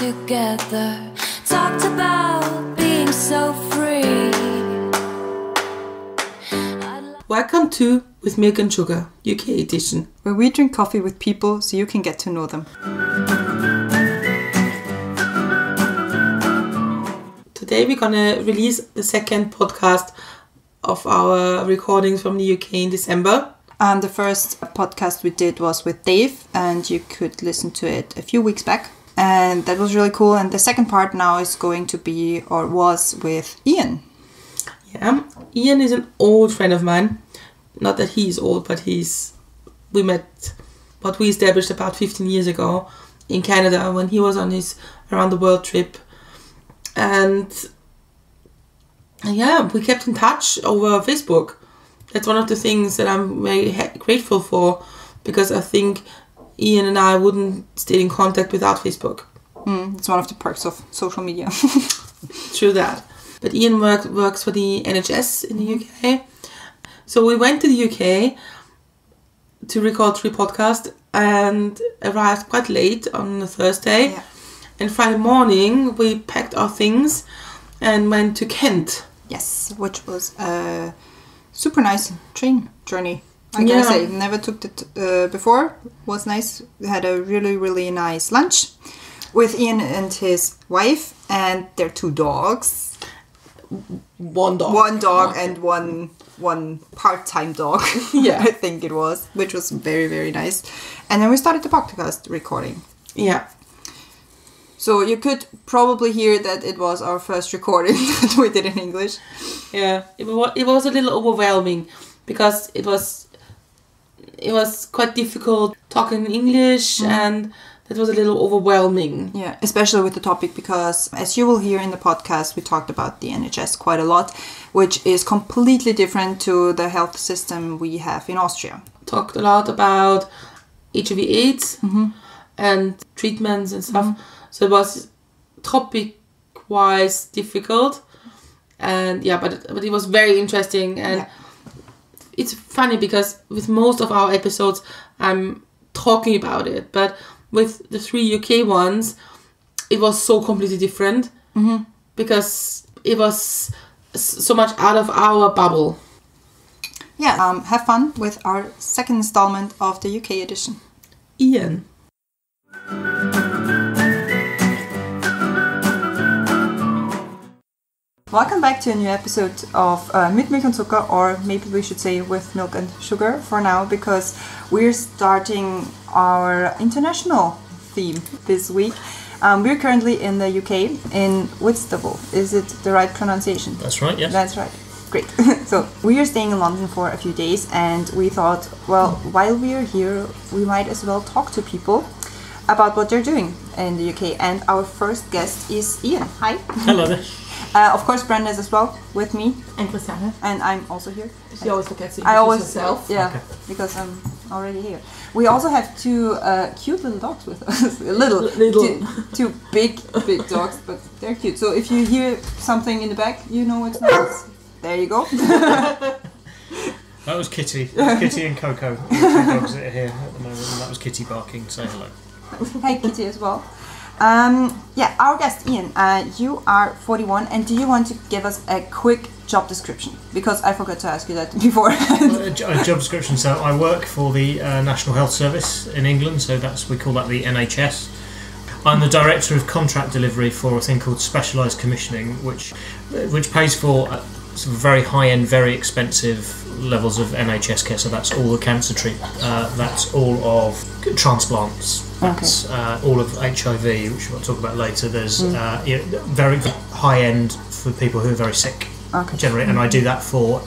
together, talked about being so free. Welcome to With Milk and Sugar, UK edition, where we drink coffee with people so you can get to know them. Today we're gonna release the second podcast of our recordings from the UK in December. And the first podcast we did was with Dave, and you could listen to it a few weeks back. And that was really cool. And the second part now is going to be, or was, with Ian. Yeah, Ian is an old friend of mine. Not that he's old, but we established about 15 years ago in Canada when he was on his around the world trip. And yeah, we kept in touch over Facebook. That's one of the things that I'm very grateful for, because I think Ian and I wouldn't stay in contact without Facebook. It's one of the perks of social media. True that. But Ian works for the NHS in the UK. So we went to the UK to record 3 podcasts and arrived quite late on a Thursday. Yeah. And Friday morning we packed our things and went to Kent. Yes, which was a super nice train journey. I gotta say, never took it before. Was nice. We had a really, really nice lunch with Ian and his wife and their 2 dogs. One dog. One dog and one part-time dog. Yeah. I think it was, which was very, very nice. And then we started the podcast recording. Yeah. So you could probably hear that it was our first recording that we did in English. Yeah, it was a little overwhelming because it was quite difficult talking in English, and that was a little overwhelming. Yeah, especially with the topic, because as you will hear in the podcast, we talked about the NHS quite a lot, which is completely different to the health system we have in Austria. Talked a lot about HIV/AIDS and treatments and stuff. So it was topic-wise difficult, and yeah, but it was very interesting, and it's funny because with most of our episodes I'm talking about it, but with the 3 UK ones it was so completely different because it was so much out of our bubble. Yeah, have fun with our second installment of the UK edition. Ian. Welcome back to a new episode of Mit Milk und Zucker, or maybe we should say With Milk and Sugar for now, because we're starting our international theme this week. We're currently in the UK, in Whitstable. Is it the right pronunciation? That's right, yes. That's right. Great. So we are staying in London for a few days, and we thought, well, while we are here, we might as well talk to people about what they're doing in the UK. And our first guest is Ian. Hi. Hello there. Of course, Brenda is as well with me, And Christiane. and I'm also here. She always forgets to I always, herself. yeah, Okay. because I'm already here. We also have 2 cute little dogs with us. Little. Two big dogs, but they're cute. So if you hear something in the back, you know it's not us. There you go. That was Kitty. Kitty and Coco, the 2 dogs that are here at the moment, and that was Kitty barking. Say hello. Hey, Kitty as well. Yeah, our guest Ian, you are 41, and do you want to give us a quick job description? Because I forgot to ask you that before. A job description. So I work for the National Health Service in England, so we call that the NHS. I'm the director of contract delivery for a thing called specialised commissioning, which pays for sort of very high-end, very expensive levels of NHS care. So that's all the cancer treatment, that's all of transplants, that's all of HIV, which we'll talk about later. There's very high-end for people who are very sick, generally, and I do that for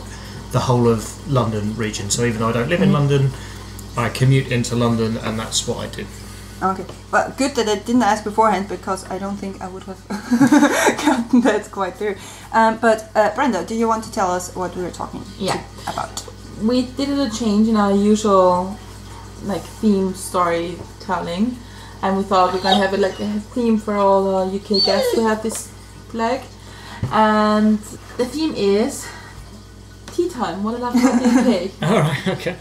the whole of London region. So even though I don't live in London, I commute into London, and that's what I do. Okay, well, good that I didn't ask beforehand, because I don't think I would have gotten that quite through. But Brenda, do you want to tell us what we were talking about? We did a change in our usual theme storytelling, and we thought we're gonna have a theme for all our UK guests. We have this flag, and the theme is tea time. What I love about the UK. All right, okay.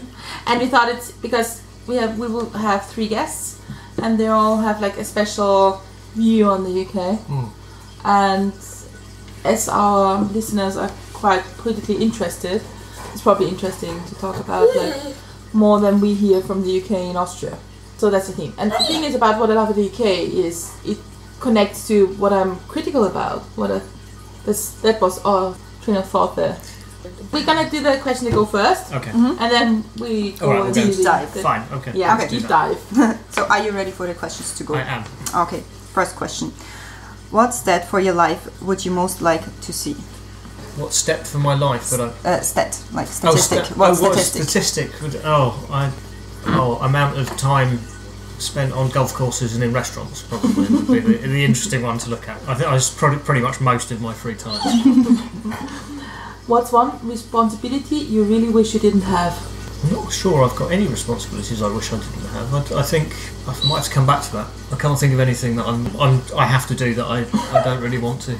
And we thought it's because we will have 3 guests, and they all have a special view on the UK. And as our listeners are quite politically interested, it's probably interesting to talk about like more than we hear from the UK in Austria. So that's the thing. And the thing is about what I love of the UK is it connects to what I'm critical about. That was our train of thought there. We're gonna do the question to go first. Okay. And then we go Alright, we'll deep dive. Fine. Okay. Yeah, Okay. deep dive. So are you ready for the questions to go? I am. Okay, first question. What stat for your life would you most like to see? What step for my life would I? Stat, like statistic. What statistic? statistic? Amount of time spent on golf courses and in restaurants probably would be the interesting one to look at. I think I was pretty much most of my free time. What's one responsibility you really wish you didn't have? I'm not sure I've got any responsibilities I wish I didn't have. I think I might have to come back to that. I can't think of anything that I have to do that I don't really want to.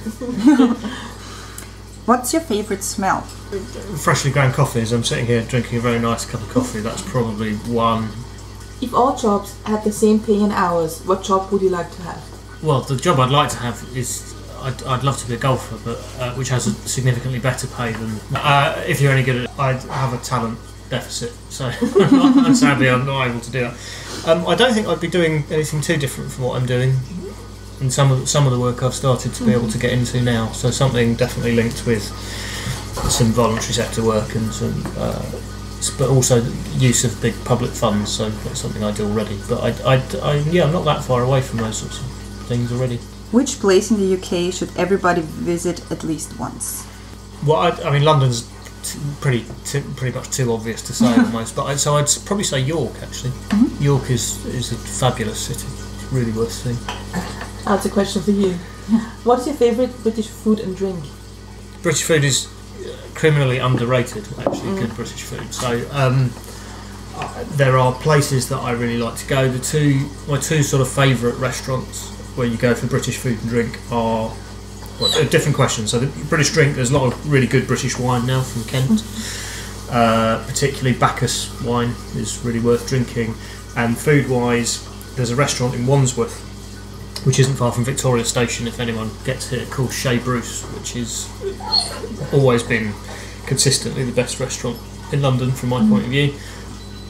What's your favorite smell? Freshly ground coffee. As I'm sitting here drinking a very nice cup of coffee, that's probably one. If all jobs had the same pay in hours, what job would you like to have? Well, the job I'd like to have is I'd love to be a golfer, but which has a significantly better pay than if you're any good at it. I'd have a talent deficit, so sadly I'm not able to do that. I don't think I'd be doing anything too different from what I'm doing. And some of the work I've started to be able to get into now, so something definitely linked with some voluntary sector work and some, but also use of big public funds. So that's something I do already. But I'm not that far away from those sorts of things already. Which place in the UK should everybody visit at least once? Well, I mean London's pretty much too obvious to say almost, but so I'd probably say York actually. York is a fabulous city. It's really worth seeing. That's a question for you. What is your favourite British food and drink? British food is criminally underrated, actually, good British food. So there are places that I really like to go. My two sort of favourite restaurants where you go for British food and drink are a different question. So the British drink, there's a lot of really good British wine now from Kent. Particularly Bacchus wine is really worth drinking. And food-wise, there's a restaurant in Wandsworth, which isn't far from Victoria Station if anyone gets here, called Chez Bruce, which has always been consistently the best restaurant in London from my point of view.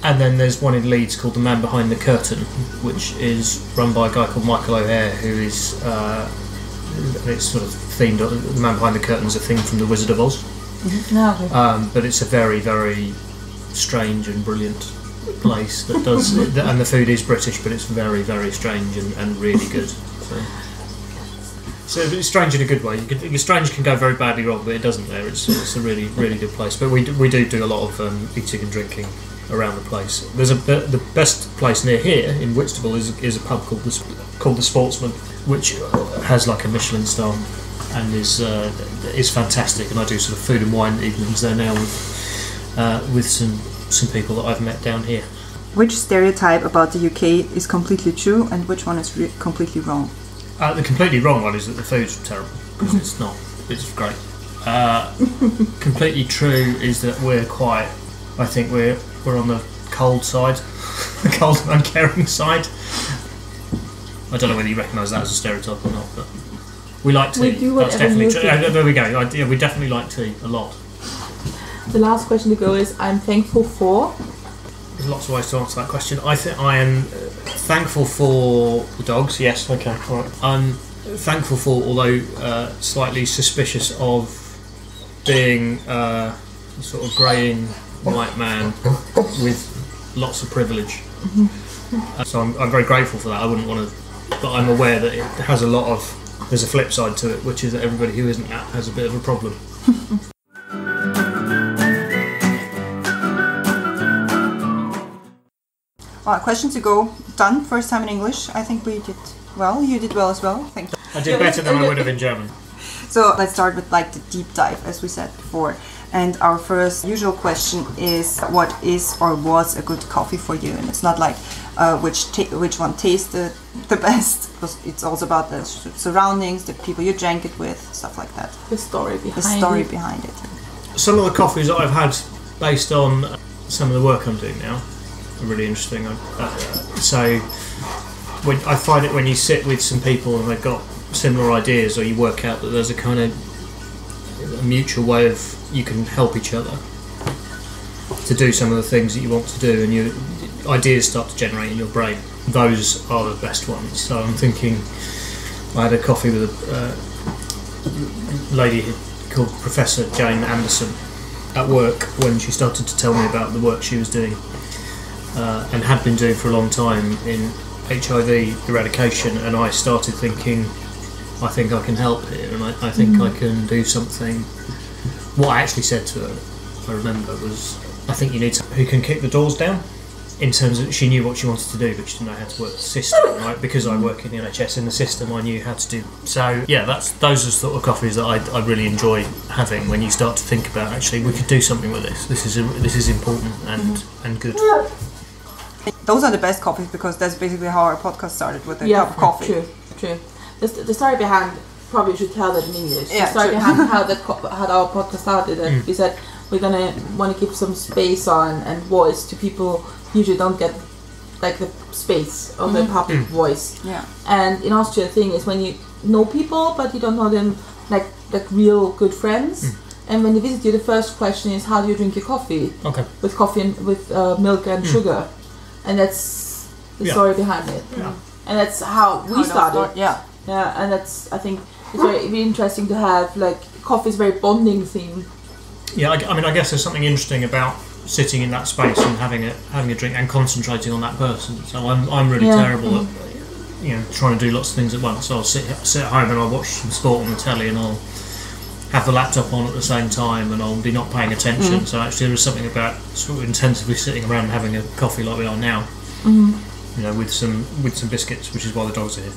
And then there's one in Leeds called The Man Behind the Curtain, which is run by a guy called Michael O'Hare, who is it's sort of themed on The Man Behind the Curtain is a thing from The Wizard of Oz. But it's a very, very strange and brilliant place that does and the food is British, but it's very, very strange and really good. So it's strange in a good way. Strange can go very badly wrong, but it doesn't there. It's a really, really good place. But we do a lot of eating and drinking around the place. There's the best place near here in Whitstable is a pub called the Sportsman, which has like a Michelin star and is fantastic. And I do sort of food and wine evenings there now with some people that I've met down here. Which stereotype about the UK is completely true and which one is completely wrong? The completely wrong one is that the food's terrible, because it's not. It's great. Completely true is that I think we're on the cold side, the cold and uncaring side. I don't know whether you recognise that as a stereotype or not, but we like tea. We do That's whatever definitely you true. There we go. We definitely like tea a lot. The last question to go is, I'm thankful for... There's lots of ways to answer that question. I think I am thankful for the dogs, yes, okay, all right. I'm thankful for, although slightly suspicious of being a sort of greying white man with lots of privilege. So I'm very grateful for that. I wouldn't want to... But I'm aware that it has a lot of... There's a flip side to it, which is that everybody who isn't that has a bit of a problem. Question to go. Done. First time in English. I think we did well. You did well as well. Thank you. I did better than I would have in German. So let's start with like the deep dive, as we said before. And our first usual question is, what is or was a good coffee for you? And it's not like which one tasted the best, because it's also about the surroundings, the people you drank it with, stuff like that. The story behind behind it. Some of the coffees that I've had based on some of the work I'm doing now are really interesting. So when I find it when you sit with some people and they've got similar ideas, or you work out that there's a kind of a mutual way of you can help each other to do some of the things that you want to do, and your ideas start to generate in your brain. Those are the best ones. So I'm thinking, I had a coffee with a lady called Professor Jane Anderson at work when she started to tell me about the work she was doing and had been doing for a long time in HIV eradication, and I started thinking, I think I can help here, and I think I can do something. What I actually said to her, I remember, was, I think you need someone who can kick the doors down. In terms of, she knew what she wanted to do, but she didn't know how to work the system, right? Because I work in the NHS in the system, I knew how to do. So yeah, those are the sort of coffees that I really enjoy having, when you start to think about, actually, we could do something with this. This is important and good. Those are the best coffees, because that's basically how our podcast started, with a cup of coffee. True. The story behind, probably should tell that in English. Yeah, the story behind how our podcast started, and we said we're gonna want to give some space on and voice to people who usually don't get like the space of the public voice. Yeah. And in Austria, the thing is, when you know people but you don't know them like real good friends, and when they visit you, the first question is, how do you drink your coffee? Okay. With coffee and with milk and sugar, and that's the story behind it. Yeah. And that's how we started. Yeah. Yeah, and that's, I think it's very interesting to have, like, coffee is a very bonding theme. Yeah, I mean, I guess there's something interesting about sitting in that space and having a drink and concentrating on that person. So I'm really terrible at trying to do lots of things at once. So I'll sit at home and I'll watch some sport on the telly, and I'll have the laptop on at the same time, and I'll be not paying attention. So actually, there is something about sort of intensively sitting around and having a coffee like we are now, with some biscuits, which is why the dogs are here.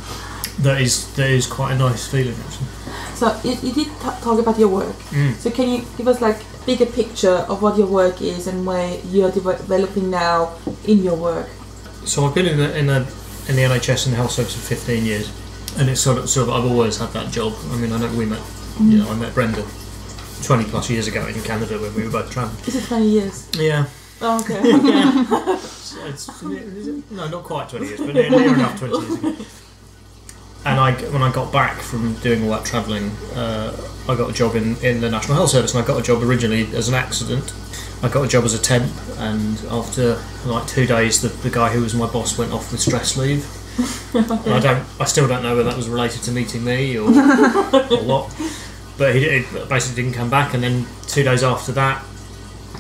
That is quite a nice feeling, actually. So you did talk about your work. So can you give us like a bigger picture of what your work is and where you're developing now in your work? So I've been in the NHS and the health service for 15 years, and it's sort of I've always had that job. I mean, I know we met. I met Brenda 20 plus years ago in Canada when we were both travelling. Is it 20 years? Yeah. Oh, okay. No, not quite 20 years, but near enough 20 years ago. And when I got back from doing all that travelling, I got a job in the National Health Service, and I got a job originally as an accident. I got a job as a temp, and after like 2 days, the guy who was my boss went off with stress leave. And I still don't know whether that was related to meeting me or what. But he basically didn't come back, and then 2 days after that,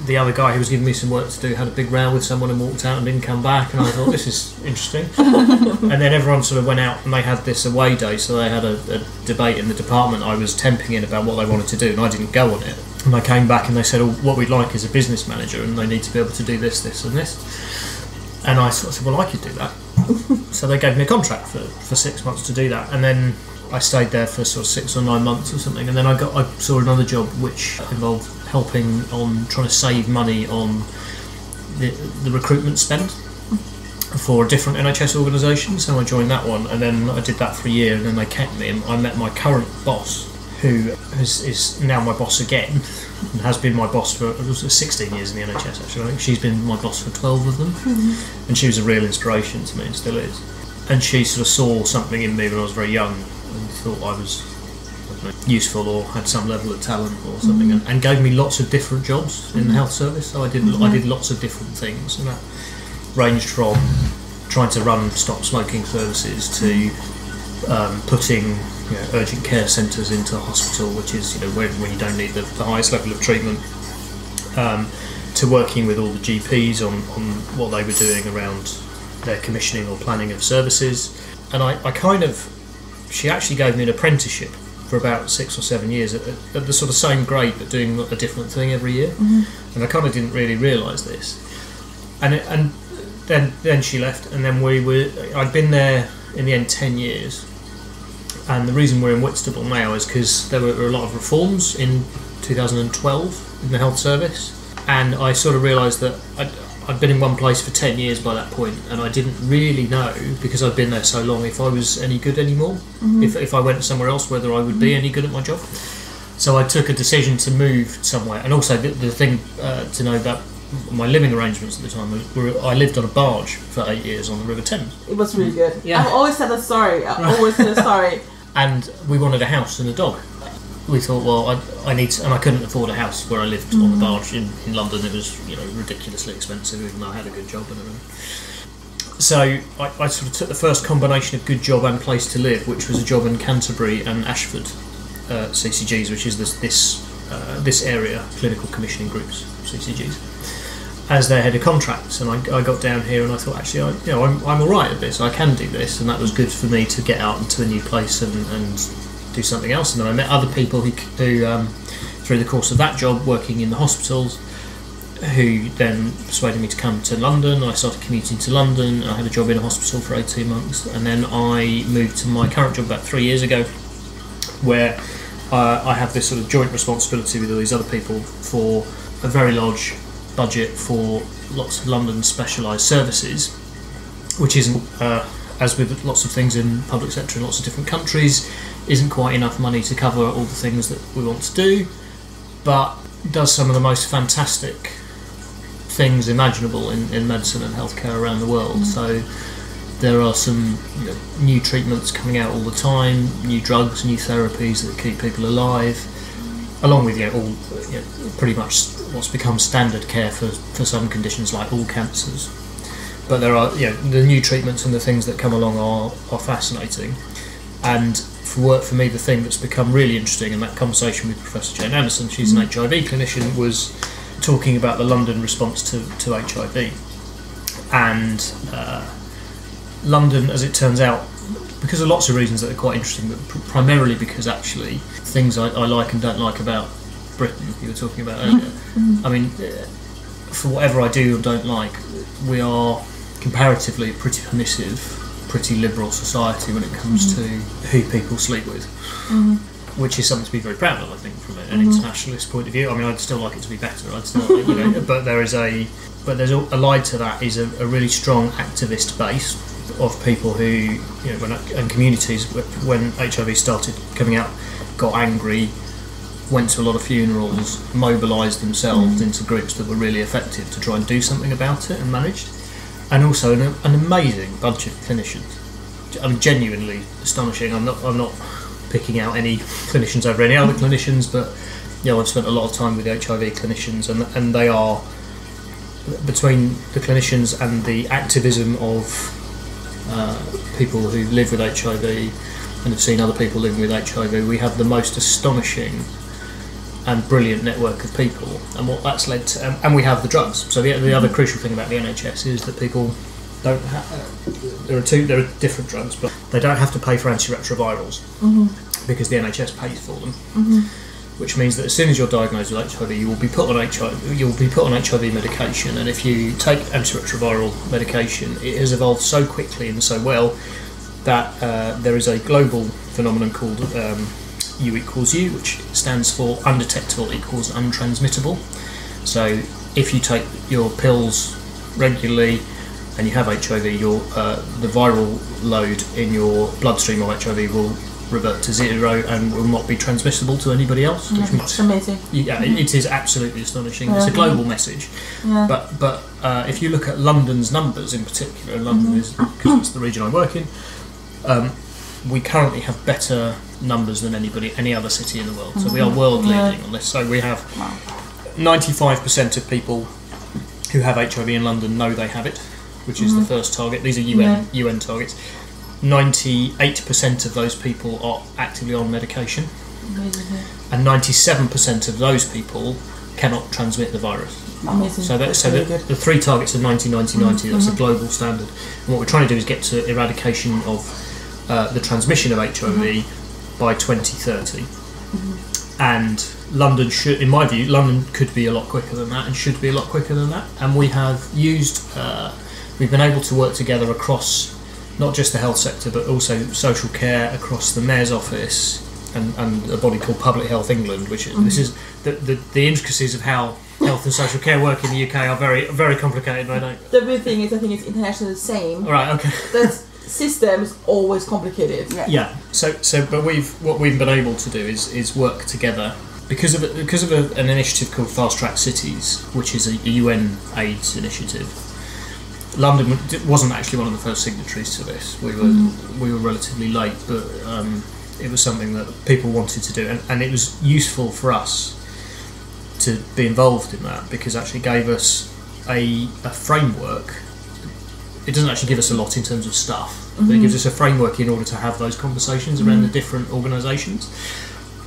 the other guy who was giving me some work to do had a big row with someone and walked out and didn't come back, and I thought, this is interesting. And then everyone sort of went out, and they had this away day, so they had a debate in the department I was temping in about what they wanted to do, and I didn't go on it. And I came back and they said, what we'd like is a business manager, and they need to be able to do this, this and this. And I sort of said, well, I could do that. So they gave me a contract for 6 months to do that, and then I stayed there for sort of 6 or 9 months or something, and then I saw another job which involved helping on trying to save money on the recruitment spend for a different NHS organisation. So I joined that one, and then I did that for a year, and then they kept me, and I met my current boss, who is now my boss again, and has been my boss for 16 years in the NHS actually. I think she's been my boss for 12 of them, and she was a real inspiration to me, and still is. And she sort of saw something in me when I was very young, and thought I was useful or had some level of talent or something, and gave me lots of different jobs in the health service. So I did lots of different things, and that ranged from trying to run stop smoking services to putting urgent care centres into hospital, which is when you don't need the highest level of treatment, to working with all the GPs on what they were doing around their commissioning or planning of services. And she actually gave me an apprenticeship for about 6 or 7 years at the sort of same grade, but doing a different thing every year. And I kind of didn't really realise this. And then she left, and then I'd been there in the end 10 years. And the reason we're in Whitstable now is because there were a lot of reforms in 2012 in the health service, and I sort of realised that I'd been in one place for 10 years by that point, and I didn't really know, because I'd been there so long, if I was any good anymore, if I went somewhere else, whether I would be any good at my job. So I took a decision to move somewhere. And also the thing to know about my living arrangements at the time I lived on a barge for 8 years on the River Thames. It was really good. Yeah. I've always said a story. And we wanted a house and a dog. We thought, well, I need to, and I couldn't afford a house where I lived on the barge in London. It was, ridiculously expensive, even though I had a good job and everything. So I sort of took the first combination of good job and place to live, which was a job in Canterbury and Ashford CCGs, which is this area, clinical commissioning groups, CCGs, as their head of contracts. And I got down here and I thought, actually, I'm all right at this. I can do this, and that was good for me to get out into a new place and do something else. And then I met other people who through the course of that job, working in the hospitals, who then persuaded me to come to London. I started commuting to London. I had a job in a hospital for 18 months, and then I moved to my current job about 3 years ago, where I have this sort of joint responsibility with all these other people for a very large budget for lots of London specialised services, which isn't, as with lots of things in public sector in lots of different countries, isn't quite enough money to cover all the things that we want to do, but does some of the most fantastic things imaginable in medicine and healthcare around the world. So there are some new treatments coming out all the time, new drugs, new therapies that keep people alive, along with pretty much what's become standard care for some conditions like all cancers. But there are the new treatments and the things that come along are fascinating. And for me, the thing that's become really interesting in that conversation with Professor Jane Anderson, she's an HIV clinician, was talking about the London response to HIV. And London, as it turns out, because of lots of reasons that are quite interesting, but primarily because actually things I like and don't like about Britain, you were talking about earlier. I mean, for whatever I do and don't like, we are comparatively pretty permissive, pretty liberal society when it comes to who people sleep with, which is something to be very proud of, I think, from an internationalist point of view. I mean, I'd still like it to be better. I'd still, but there's allied to that is a really strong activist base of people who, and communities when HIV started coming out, got angry, went to a lot of funerals, mobilised themselves into groups that were really effective to try and do something about it and managed. And also an amazing bunch of clinicians. I mean, genuinely astonishing. I'm not picking out any clinicians over any other clinicians, but I've spent a lot of time with HIV clinicians, and they are, between the clinicians and the activism of people who live with HIV and have seen other people living with HIV, we have the most astonishing and brilliant network of people, and what that's led to, and we have the drugs. So the other crucial thing about the NHS is that people don't have, there are different drugs, but they don't have to pay for antiretrovirals because the NHS pays for them, which means that as soon as you're diagnosed with HIV, you will be put on HIV medication. And if you take antiretroviral medication, it has evolved so quickly and so well that there is a global phenomenon called U equals U, which stands for undetectable equals untransmittable. So if you take your pills regularly and you have HIV, the viral load in your bloodstream of HIV will revert to zero and will not be transmissible to anybody else. Which means, it's amazing. Yeah, it is absolutely astonishing. It's a global message. Yeah. But if you look at London's numbers in particular, London is, because it's the region I work in, we currently have better numbers than any other city in the world. So we are world leading on this. So we have 95% of people who have HIV in London know they have it, which is the first target. These are UN targets. 98% of those people are actively on medication, and 97% of those people cannot transmit the virus. Amazing. So the three targets are 90, 90, 90. That's a global standard. And what we're trying to do is get to eradication of the transmission of HIV by 2030. And London should, in my view, London could be a lot quicker than that and should be a lot quicker than that. And we have we've been able to work together across not just the health sector but also social care, across the Mayor's office and a body called Public Health England, which this is the intricacies of how health and social care work in the UK are very, very complicated. The weird thing is, I think it's internationally the same. Right. Okay. That system is always complicated. Yeah. So, but what we've been able to do is work together because of an initiative called Fast Track Cities, which is a UN AIDS initiative. London wasn't actually one of the first signatories to this. We were relatively late, but it was something that people wanted to do, and it was useful for us to be involved in that because it actually gave us a framework. It doesn't actually give us a lot in terms of stuff, but it gives us a framework in order to have those conversations around the different organisations.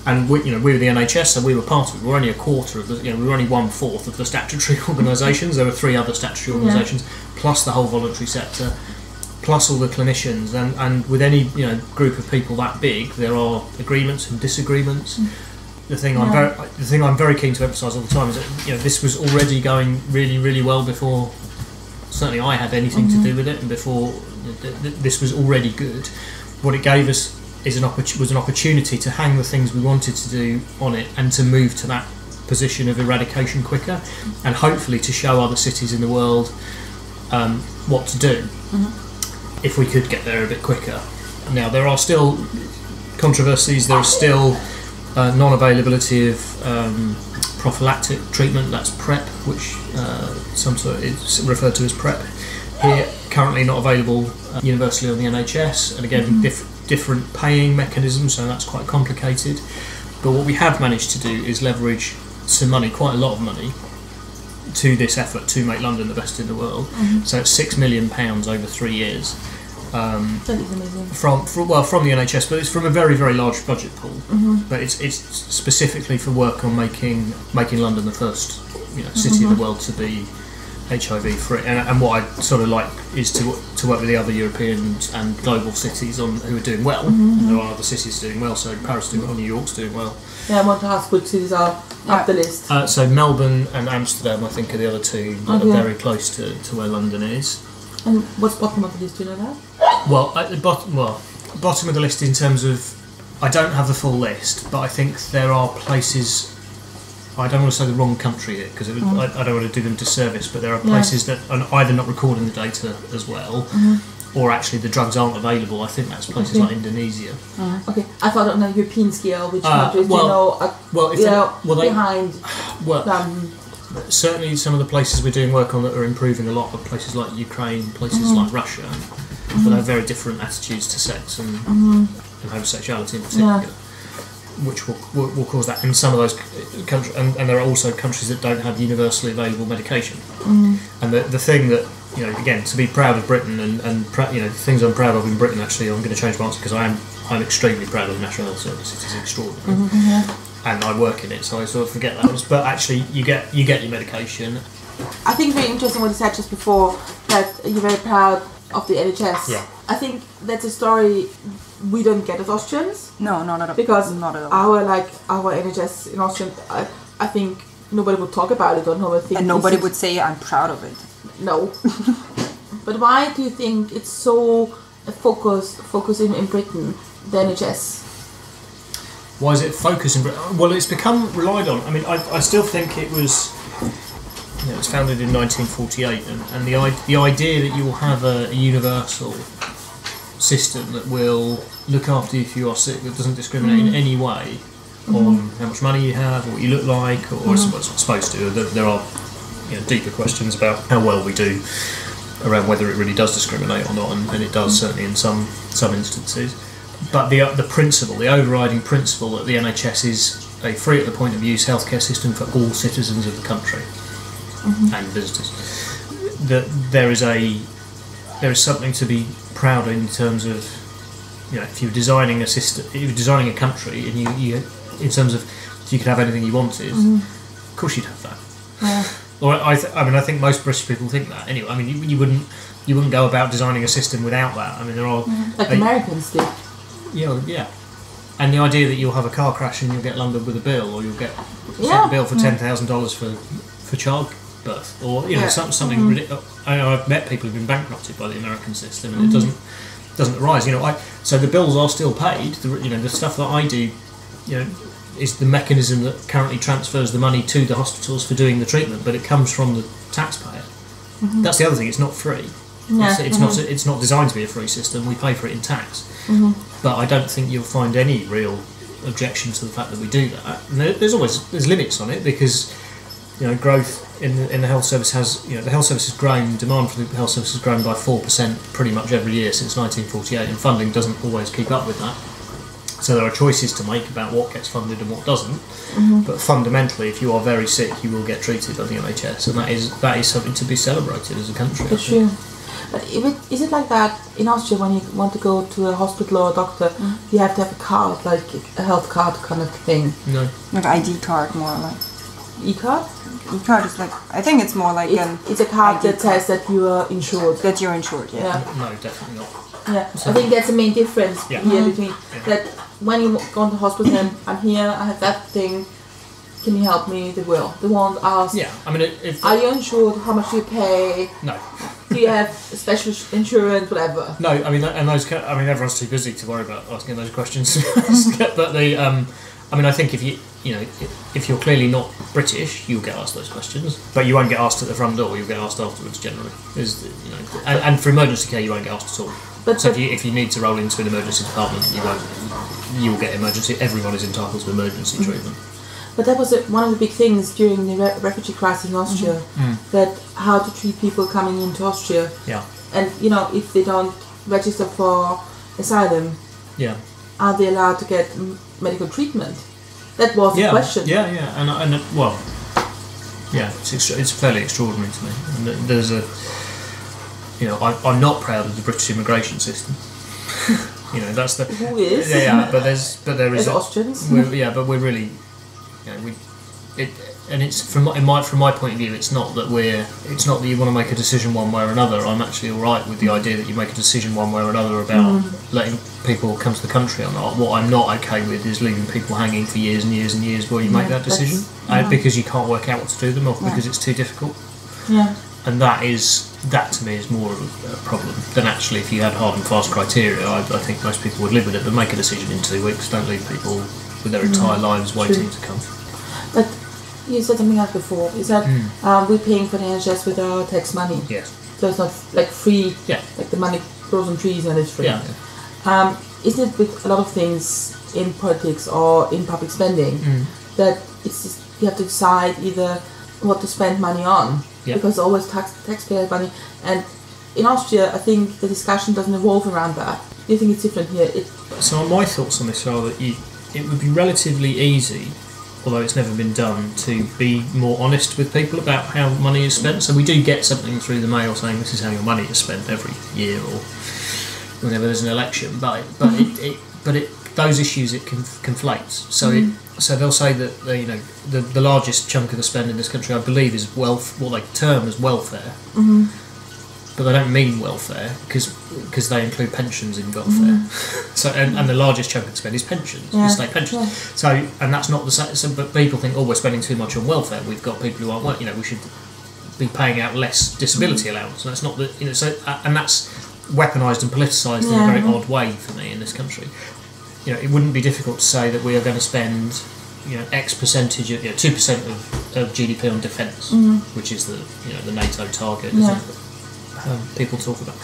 And we were the NHS, so we were part of it. We were only a quarter of the, we were only 1/4 of the statutory organisations. There were 3 other statutory organisations, plus the whole voluntary sector, plus all the clinicians. And with any group of people that big, there are agreements and disagreements. The thing I'm very keen to emphasise all the time is that this was already going really, really well before certainly I had anything to do with it, and before this was already good. What it gave us was an opportunity to hang the things we wanted to do on it and to move to that position of eradication quicker, and hopefully to show other cities in the world what to do if we could get there a bit quicker. Now there are still controversies. There is still non-availability of prophylactic treatment, that's PrEP, which it's referred to as PrEP. Here, currently not available universally on the NHS, and again different paying mechanisms, so that's quite complicated. But what we have managed to do is leverage some money, quite a lot of money, to this effort to make London the best in the world. So it's £6 million over 3 years. That is amazing. From the NHS, but it's from a very, very large budget pool. But it's specifically for work on making London the first city in the world to be HIV free. And what I sort of like is to work with the other European and global cities who are doing well. And there are other cities doing well. So Paris is doing well, New York's doing well. Yeah, I want to ask which cities are up the list. So Melbourne and Amsterdam, I think, are the other 2 that are very close to where London is. And what's bottom of the list? Do you know that? Well, at the bottom of the list in terms of, I don't have the full list, but I think there are places. I don't want to say the wrong country here because I don't want to do them disservice, but there are places that are either not recording the data as well, or actually the drugs aren't available. I think that's places like Indonesia. Okay, I thought on a European scale, which countries behind. Certainly, some of the places we're doing work on that are improving a lot are places like Ukraine, places like Russia, but they have very different attitudes to sex and homosexuality in particular, which will cause that in some of those countries. And there are also countries that don't have universally available medication. And the thing that again, to be proud of Britain and things I'm proud of in Britain. Actually, I'm going to change my answer because I'm extremely proud of the National Health Service. It is extraordinary. And I work in it, so I sort of forget that. But actually, you get your medication. I think very interesting what you said just before, that you're very proud of the NHS. Yeah. I think that's a story we don't get as Austrians. No, not at all. Because not at all. our NHS in Austria, I think nobody would talk about it or nobody think. And nobody would say I'm proud of it. No. But why do you think it's so focusing in Britain, the NHS? Why is it focused in Britain? Well, it's become relied on. I mean, I still think it was. It was founded in 1948, and the idea that you will have a universal system that will look after you if you are sick, that doesn't discriminate in any way on how much money you have or what you look like, or it's not supposed to. There are deeper questions about how well we do around whether it really does discriminate or not, and it does certainly in some instances. But the principle, the overriding principle that the NHS is a free at the point of use healthcare system for all citizens of the country and visitors. That there is something to be proud of in terms of if you're designing a system, if you're designing a country, and you in terms of if you could have anything you wanted, of course you'd have that. Yeah. Or I think most British people think that anyway. I mean, you wouldn't go about designing a system without that. I mean, there are like Americans do. Yeah. And the idea that you'll have a car crash and you'll get lumbered with a bill, or you'll get sent a bill for $10,000 for childbirth, or something ridiculous. I've met people who've been bankrupted by the American system, and it doesn't arise. So the bills are still paid. The stuff that I do, is the mechanism that currently transfers the money to the hospitals for doing the treatment, but it comes from the taxpayer. That's the other thing. It's not free. Yeah. It's not designed to be a free system. We pay for it in tax. But I don't think you'll find any real objection to the fact that we do that. And there's limits on it because growth in the health service has the health service has grown. Demand for the health service has grown by 4% pretty much every year since 1948, and funding doesn't always keep up with that. So there are choices to make about what gets funded and what doesn't. But fundamentally, if you are very sick, you will get treated by the NHS, and that is something to be celebrated as a country. That's true. But is it like that in Austria when you want to go to a hospital or a doctor, you have to have a card, like a health card kind of thing? No. Like ID card, more like. E-card? E-card is like, I think it's more like it's a card that says that you are insured. That you're insured, yeah. No, definitely not. Yeah, I think that's the main difference here between that. When you go to the hospital and I'm here, I have that thing, can you help me? They will. They won't ask. Yeah, I mean, are you insured? How much do you pay? No. Do you have special insurance? Whatever. No, I mean, everyone's too busy to worry about asking those questions. But I think if you're clearly not British, you'll get asked those questions, but you won't get asked at the front door. You'll get asked afterwards generally. And for emergency care, you won't get asked at all. So if you need to roll into an emergency department, you'll get emergency. Everyone is entitled to emergency treatment. But that was one of the big things during the refugee crisis in Austria, that how to treat people coming into Austria. Yeah. And if they don't register for asylum, are they allowed to get medical treatment? That was the question. Yeah, it's fairly extraordinary to me. And there's I'm not proud of the British immigration system. That's the. Who is? Yeah, but there is. As Austrians. But we're really, and it's from my point of view, it's not that you want to make a decision one way or another. I'm actually all right with the idea that you make a decision one way or another about letting people come to the country or not. What I'm not okay with is leaving people hanging for years and years and years while you make that decision, because you can't work out what to do with them, or because it's too difficult. Yeah. And that to me is more of a problem than actually if you had hard and fast criteria. I think most people would live with it, but make a decision in 2 weeks. Don't leave people with their entire lives waiting to come. But you said something else before. Is that we're paying for the NHS with our tax money? Yes. So it's not like free. Yeah. Like the money grows on trees and it's free. Yeah. Isn't it with a lot of things in politics or in public spending that it's just, you have to decide either what to spend money on? Because it's always taxpayer money, and in Austria I think the discussion doesn't evolve around that. Do you think it's different here? So my thoughts on this are that it would be relatively easy, although it's never been done, to be more honest with people about how money is spent. So we do get something through the mail saying this is how your money is spent every year or whenever there's an election, but those issues it conflates. So they'll say that the largest chunk of the spend in this country, I believe, is wealth, what they term as welfare. But they don't mean welfare because they include pensions in welfare. So and the largest chunk of the spend is pensions, state pensions. So and that's not the same. So, but people think, we're spending too much on welfare. We've got people who aren't working. We should be paying out less disability allowance. And that's not the So and that's weaponised and politicised in a very odd way for me in this country. It wouldn't be difficult to say that we are going to spend, X percentage of 2% of GDP on defence, which is the NATO target. People talk about,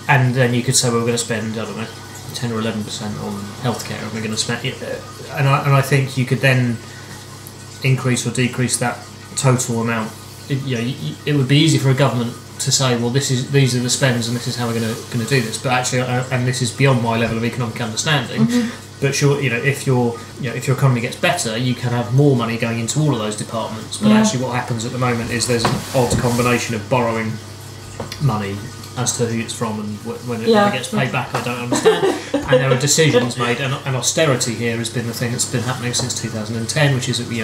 and then you could say we're going to spend 10 or 11% on healthcare, and we're going to spend, and I think you could then increase or decrease that total amount. It would be easy for a government to say, well, these are the spends, and this is how we're going to do this. But actually, and this is beyond my level of economic understanding. But sure, if your economy gets better, you can have more money going into all of those departments. But actually, what happens at the moment is there's an odd combination of borrowing money as to who it's from and when it gets paid back. I don't understand. And there are decisions made, and austerity here has been the thing that's been happening since 2010, which is that we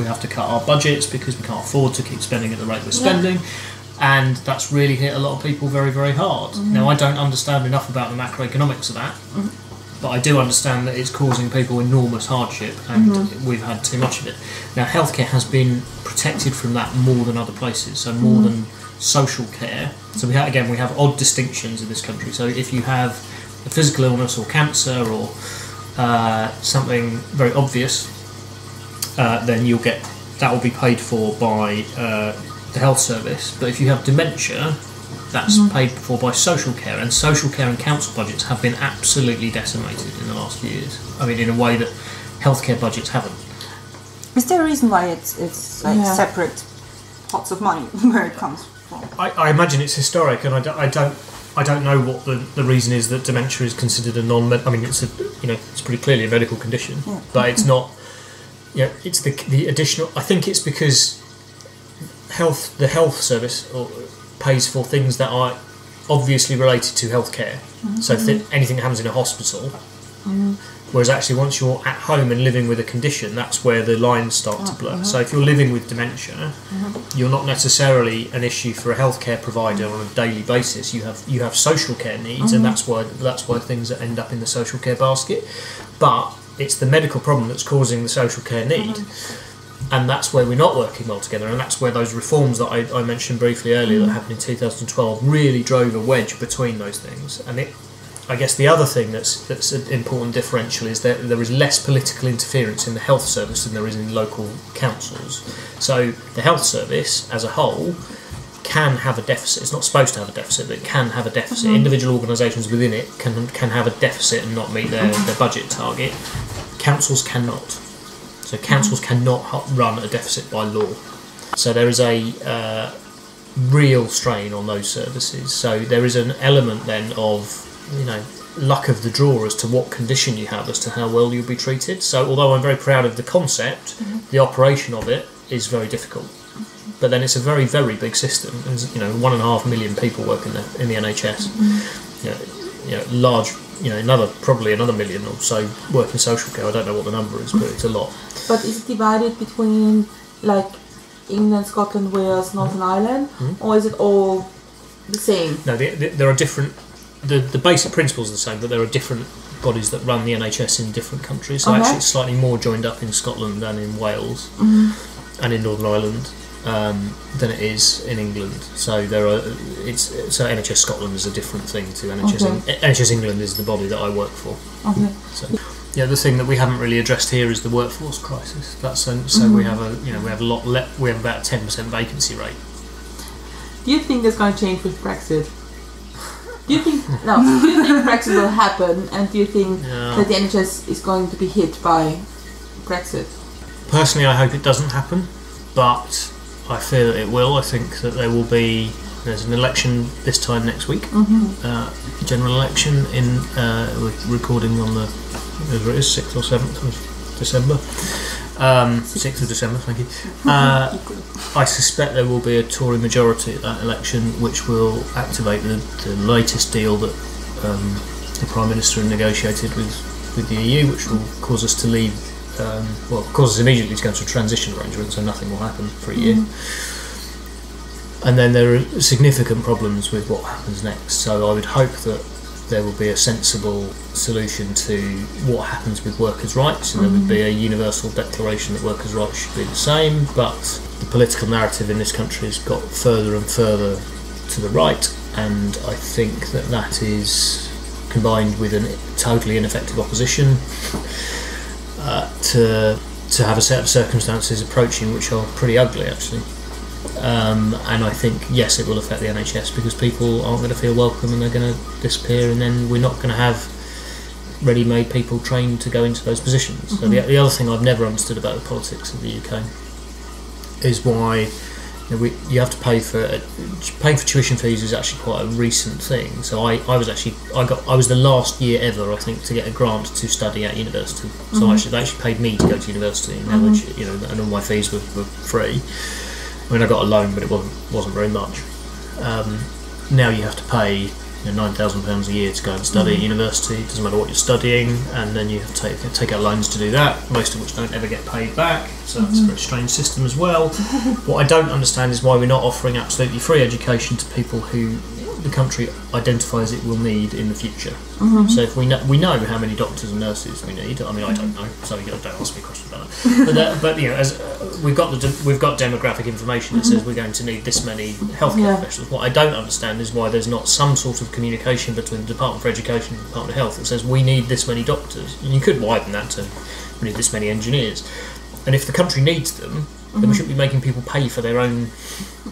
have to cut our budgets because we can't afford to keep spending at the rate we're spending. And that's really hit a lot of people very, very hard. Now, I don't understand enough about the macroeconomics of that, but I do understand that it's causing people enormous hardship, and we've had too much of it. Now, healthcare has been protected from that more than other places, so more than social care. So we have odd distinctions in this country. So if you have a physical illness or cancer or something very obvious, then that will be paid for by the health service. But if you have dementia, That's paid for by social care, and social care and council budgets have been absolutely decimated in the last few years. I mean, in a way that healthcare budgets haven't. Is there a reason why it's like separate pots of money where it comes from? I imagine it's historic, and I don't know what the reason is that dementia is considered a non-med. I mean, it's it's pretty clearly a medical condition, but it's not. It's the additional. I think it's because the health service pays for things that are obviously related to healthcare. So anything that happens in a hospital. Whereas actually, once you're at home and living with a condition, that's where the lines start to blur. So if you're living with dementia, you're not necessarily an issue for a healthcare provider on a daily basis. You have social care needs, and that's why things that end up in the social care basket. But it's the medical problem that's causing the social care need, and that's where we're not working well together. And that's where those reforms that I mentioned briefly earlier that happened in 2012 really drove a wedge between those things. And I guess the other thing that's an important differential is that there is less political interference in the health service than there is in local councils. So the health service as a whole can have a deficit. It's not supposed to have a deficit, but it can have a deficit. Individual organisations within it can have a deficit and not meet their budget target. Councils cannot. So councils cannot run a deficit by law. So there is a real strain on those services. So there is an element then of luck of the draw as to what condition you have, as to how well you'll be treated. So although I'm very proud of the concept, the operation of it is very difficult. But then it's a very, very big system. There's 1.5 million people work in the NHS. Large, probably another million or so work in social care. I don't know what the number is, but it's a lot. But is it divided between like England, Scotland, Wales, Northern Ireland, or is it all the same? No, there are different. The basic principles are the same, but there are different bodies that run the NHS in different countries. So actually, it's slightly more joined up in Scotland than in Wales and in Northern Ireland than it is in England. So NHS Scotland is a different thing to NHS. NHS England is the body that I work for. Okay. So, the thing that we haven't really addressed here is the workforce crisis. That's so we have we have about a 10% vacancy rate. Do you think that's going to change with Brexit? Do you think Brexit will happen, and do you think that the NHS is going to be hit by Brexit? Personally, I hope it doesn't happen, but I fear that it will. I think that there's an election this time next week, general election we're recording on the 6th or 7th of December. 6th of December, thank you. I suspect there will be a Tory majority at that election, which will activate the latest deal that the Prime Minister negotiated with the EU, which will cause us to leave. Cause us immediately to go into a transition arrangement, so nothing will happen for a year. And then there are significant problems with what happens next. So I would hope that there will be a sensible solution to what happens with workers' rights, and there would be a universal declaration that workers' rights should be the same, but the political narrative in this country has got further and further to the right, and I think that is combined with a totally ineffective opposition to have a set of circumstances approaching which are pretty ugly, actually. And I think, yes, it will affect the NHS because people aren't going to feel welcome and they're going to disappear, and then we're not going to have ready-made people trained to go into those positions. So the other thing I've never understood about the politics of the UK is why you have to paying for tuition fees is actually quite a recent thing. So I was the last year ever, I think, to get a grant to study at university. So they actually paid me to go to university, and all my fees were free. I mean, I got a loan, but it wasn't very much. Now you have to pay £9,000 a year to go and study at university. It doesn't matter what you're studying, and then you have to take out loans to do that, most of which don't ever get paid back. So that's a very strange system as well. What I don't understand is why we're not offering absolutely free education to people who the country identifies it will need in the future. So if we know how many doctors and nurses we need. I mean, I don't know, so don't ask me questions about that. But as we've got demographic information that says we're going to need this many healthcare professionals. What I don't understand is why there's not some sort of communication between the Department for Education and the Department of Health that says we need this many doctors. And you could widen that to we need this many engineers. And if the country needs them, then we shouldn't be making people pay for their own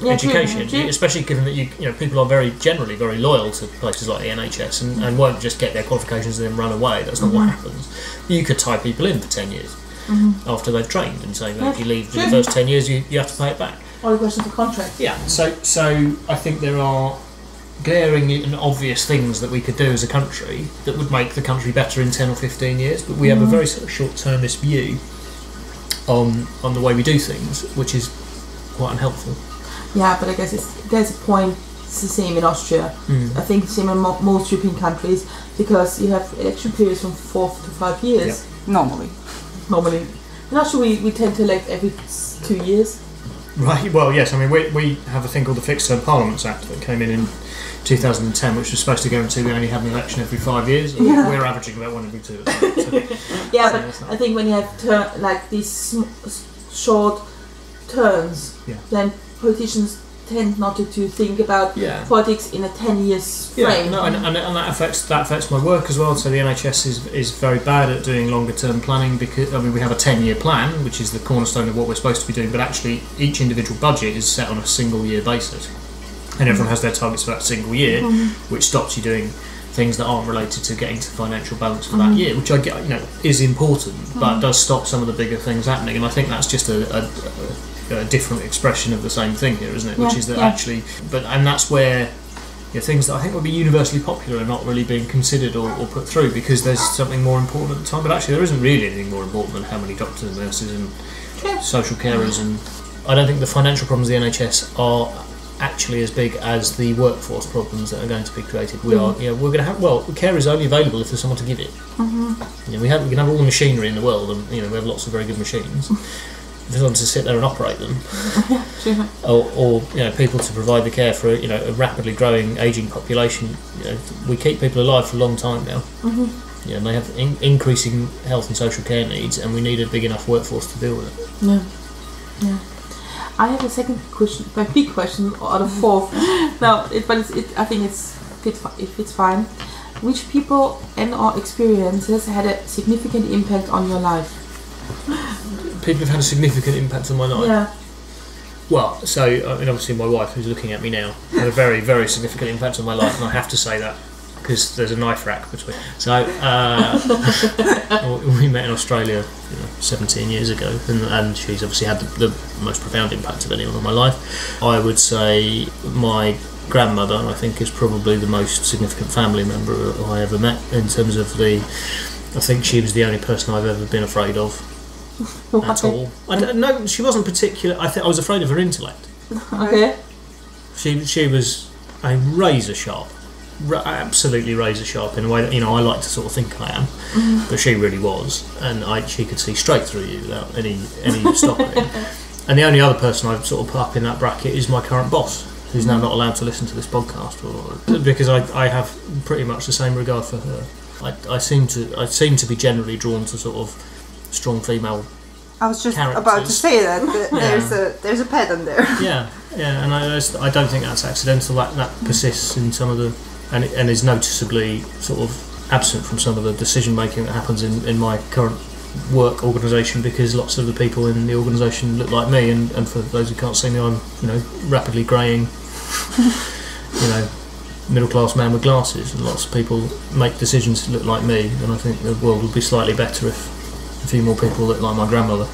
education, true. especially given that you know people are generally very loyal to places like the NHS and won't just get their qualifications and then run away. That's not what happens. You could tie people in for 10 years after they've trained and say that if you leave in the first 10 years, you have to pay it back. Or a question for contract. Yeah. So I think there are glaring and obvious things that we could do as a country that would make the country better in 10 or 15 years, but we have a very sort of short-termist view on the way we do things, which is quite unhelpful. Yeah, but I guess there's a point. It's the same in Austria. I think the same in most European countries, because you have election periods from 4 to 5 years. Normally. In Austria, we tend to elect every 2 years. Right. Well, yes. I mean, we have a thing called the Fixed Term Parliaments Act that came in 2010, which was supposed to guarantee we only have an election every 5 years. Yeah. We're averaging about 1 every 2. So. Yeah, but I think when you have like these short turns, then politicians tend not to think about politics in a 10 years frame. Yeah, no, and that affects my work as well. So the NHS is very bad at doing longer term planning, because we have a 10-year plan, which is the cornerstone of what we're supposed to be doing, but actually each individual budget is set on a single year basis, and everyone has their targets for that single year, which stops you doing things that aren't related to getting to financial balance for that year, which I get, is important, but does stop some of the bigger things happening. And I think that's just a different expression of the same thing here, isn't it? Which is that actually, and that's where things that I think would be universally popular are not really being considered or put through, because there's something more important at the time. But actually, there isn't really anything more important than how many doctors and nurses and social carers. And I don't think the financial problems of the NHS are actually as big as the workforce problems that are going to be created. We're going to have care is only available if there's someone to give it. We can have all the machinery in the world, and we have lots of very good machines. If there's someone to sit there and operate them, or people to provide the care for a rapidly growing ageing population, we keep people alive for a long time now. And they have increasing health and social care needs, and we need a big enough workforce to deal with it. Yeah. I have a second question, a big question out of 4. Now, I think it's fine. Which people and/or experiences had a significant impact on your life? People have had a significant impact on my life. Yeah. Well, so obviously my wife, who's looking at me now, had a very, very significant impact on my life, and I have to say that because there's a knife rack between. So we met in Australia 17 years ago, and she's obviously had the most profound impact of anyone on my life. I would say my grandmother, I think, is probably the most significant family member I ever met, in terms of I think she was the only person I've ever been afraid of. At all. No, she wasn't particular. I think I was afraid of her intellect. Okay. She was a razor sharp, absolutely razor sharp in a way that I like to sort of think I am, but she really was, and she could see straight through you without any stopping. And the only other person I've sort of put up in that bracket is my current boss, who's now not allowed to listen to this podcast, because I have pretty much the same regard for her. I seem to be generally drawn to sort of strong female I was just characters. about to say that there's a pattern there. Yeah, and I don't think that's accidental. That persists in some of the and is noticeably sort of absent from some of the decision making that happens in my current work organisation, because lots of the people in the organisation look like me, and for those who can't see me, I'm rapidly greying, middle class man with glasses, and lots of people make decisions that look like me, and I think the world would be slightly better if a few more people look like my grandmother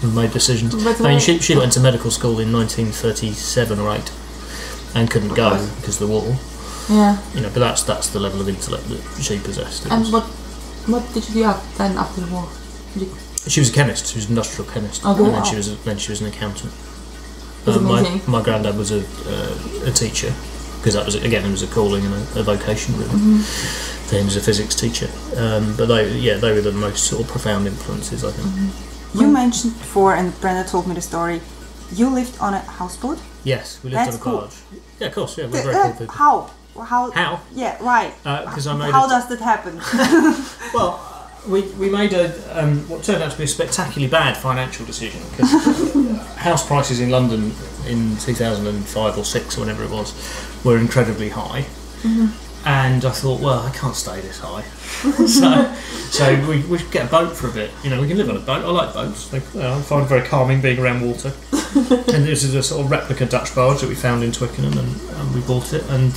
and made decisions. She went to medical school in 1937 or 8 and couldn't go because of the war. Yeah. But that's the level of intellect that she possessed. And what did you do then after the war? She was a chemist. She was an industrial chemist, and then she was an accountant. My granddad was a teacher, because that was a calling and a vocation really. For him as a physics teacher, but they were the most sort of profound influences, I think. You mentioned before, and Brenda told me the story, you lived on a houseboat? Yes, we lived on a barge. Yeah, of course, yeah, we're very cool people. How? Yeah, right. How does that happen? Well, we made what turned out to be a spectacularly bad financial decision, because house prices in London in 2005 or 6 or whenever it was were incredibly high. And I thought, well, I can't stay this high. so we should get a boat for a bit. We can live on a boat. I like boats. I find it very calming being around water. And this is a sort of replica Dutch barge that we found in Twickenham, and we bought it, and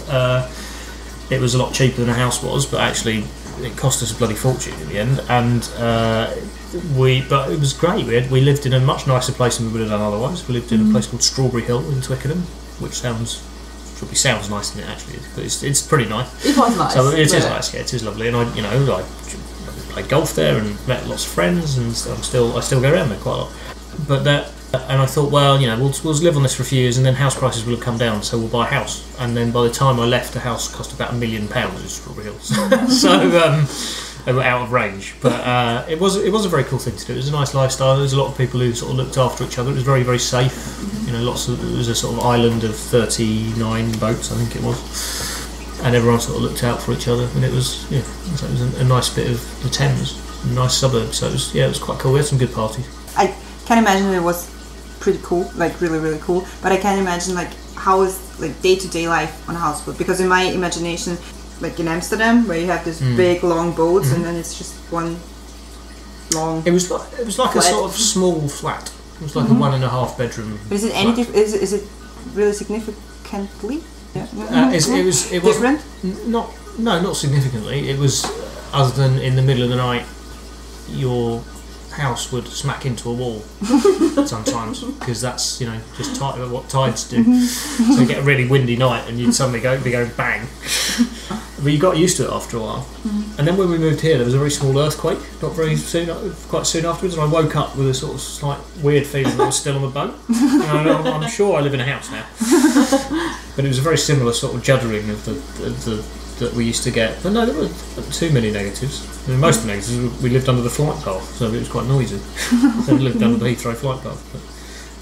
it was a lot cheaper than a house was, but actually it cost us a bloody fortune in the end. And but it was great. We lived in a much nicer place than we would have done otherwise. We lived in a place called Strawberry Hill in Twickenham, which sounds nice, isn't it? Actually, but it's pretty nice. It was nice. So it is nice. Yeah, it is lovely. And I played golf there and met lots of friends, and I still go around there quite a lot. But and I thought, well, we'll live on this for a few years, and then house prices will have come down, so we'll buy a house. And then by the time I left, the house cost about £1 million in Strawberry Hills, so they were out of range. But it was a very cool thing to do. It was a nice lifestyle. There was a lot of people who sort of looked after each other. It was very, very safe. It was a sort of island of 39 boats, I think it was, and everyone sort of looked out for each other. And it was a nice bit of the Thames, a nice suburb. So it was quite cool. We had some good parties. I can imagine it was pretty cool, like really, really cool. But I can't imagine like how is like day-to-day life on a houseboat, because in my imagination, like in Amsterdam, where you have this big long boats and then it's just one long. It was like a sort of small flat. It was like a 1.5 bedroom. But is it any is it really significantly? It was different. Not significantly. It was other than in the middle of the night, your house would smack into a wall sometimes, because that's just what tides do. So you get a really windy night and you'd suddenly be going bang. But you got used to it after a while. And then when we moved here, there was a very small earthquake quite soon afterwards, and I woke up with a sort of slight weird feeling that I was still on the boat. And I'm sure I live in a house now. But it was a very similar sort of juddering of the that we used to get. But no, there weren't too many negatives. I mean, most of the negatives, we lived under the flight path, so it was quite noisy. So we lived under the Heathrow flight path.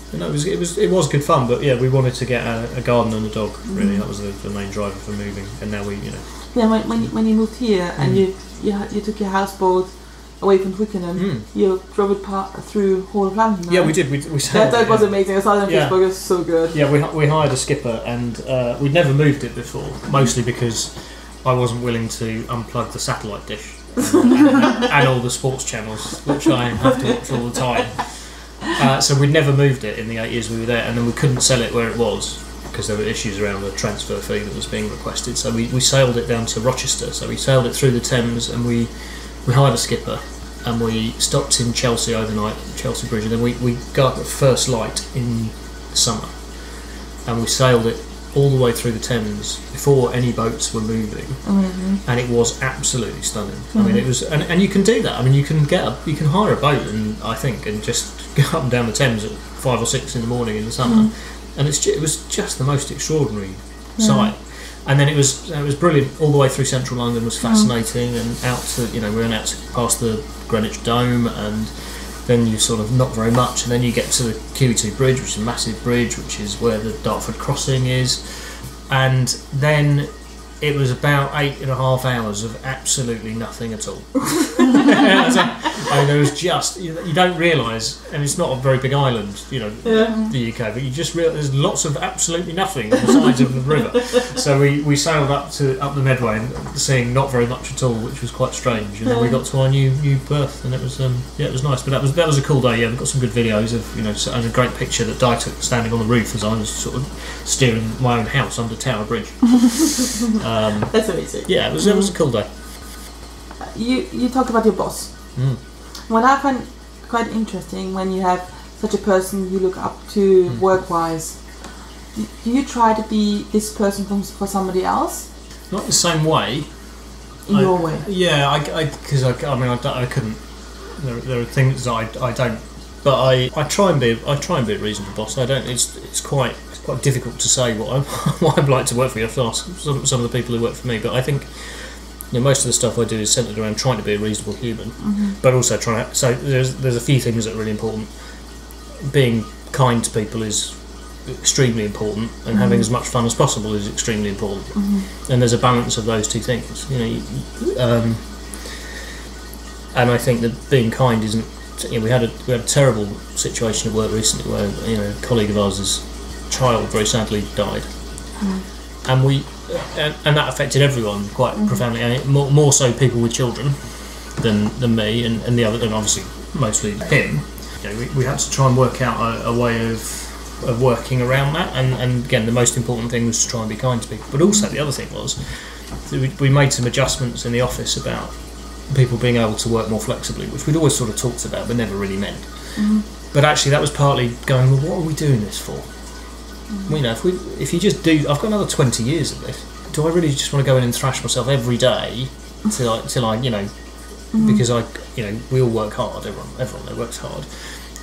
But no, it was good fun. But yeah, we wanted to get a garden and a dog. Really, that was the main driver for moving. And now we. Yeah, when you moved here and you took your houseboat away from Twickenham, you drove it through whole of London. Right? Yeah, we did. We sailed that was amazing. I saw it on Facebook. It was so good. Yeah, we hired a skipper, and we'd never moved it before, mostly because I wasn't willing to unplug the satellite dish and all the sports channels, which I have to watch all the time. So we'd never moved it in the 8 years we were there, and then we couldn't sell it where it was because there were issues around the transfer fee that was being requested. So we sailed it down to Rochester. So we sailed it through the Thames, and we hired a skipper, and we stopped in Chelsea overnight, Chelsea Bridge, and then we got the first light in the summer, and we sailed it all the way through the Thames before any boats were moving, and it was absolutely stunning. I mean, it was, and you can do that. I mean, you can hire a boat, and I think, and just go up and down the Thames at 5 or 6 in the morning in the summer, and it was just the most extraordinary sight. And then it was brilliant. All the way through central London was fascinating, and out to we went out past the Greenwich Dome, and then you sort of not very much, and then you get to the QE2 Bridge, which is a massive bridge, which is where the Dartford Crossing is, and then it was about 8.5 hours of absolutely nothing at all. I mean, there was just, you don't realise, and it's not a very big island, the UK, but you just realise there's lots of absolutely nothing on the sides of the river. So we sailed up the Medway and seeing not very much at all, which was quite strange. And then we got to our new berth, and it was it was nice. But that was a cool day. Yeah, we've got some good videos of and a great picture that Di took standing on the roof as I was sort of steering my own house under Tower Bridge. That's amazing. Yeah, it was a cool day. You talked about your boss. What I find quite interesting when you have such a person you look up to work-wise, do you try to be this person for somebody else? Not the same way. In your way. Yeah, because I couldn't. There are things that I don't. But I try and be a reasonable boss. I don't. It's quite difficult to say what I'd like to work for. You have to ask some of the people who work for me. But I think most of the stuff I do is centred around trying to be a reasonable human, but also trying to. So there's a few things that are really important. Being kind to people is extremely important, and having as much fun as possible is extremely important. And there's a balance of those two things. And I think that being kind isn't. We had a terrible situation at work recently where a colleague of ours' child very sadly died, and that affected everyone quite profoundly, and more so people with children than me and the other, and obviously mostly him. We had to try and work out a way of of working around that. And again, the most important thing was to try and be kind to people. But also the other thing was that we made some adjustments in the office about people being able to work more flexibly, which we'd always sort of talked about but never really meant. But actually that was partly going, well, what are we doing this for? Well, you know, if you just do, I've got another 20 years of this. Do I really just want to go in and thrash myself every day till I you know, because we all work hard, everyone there works hard.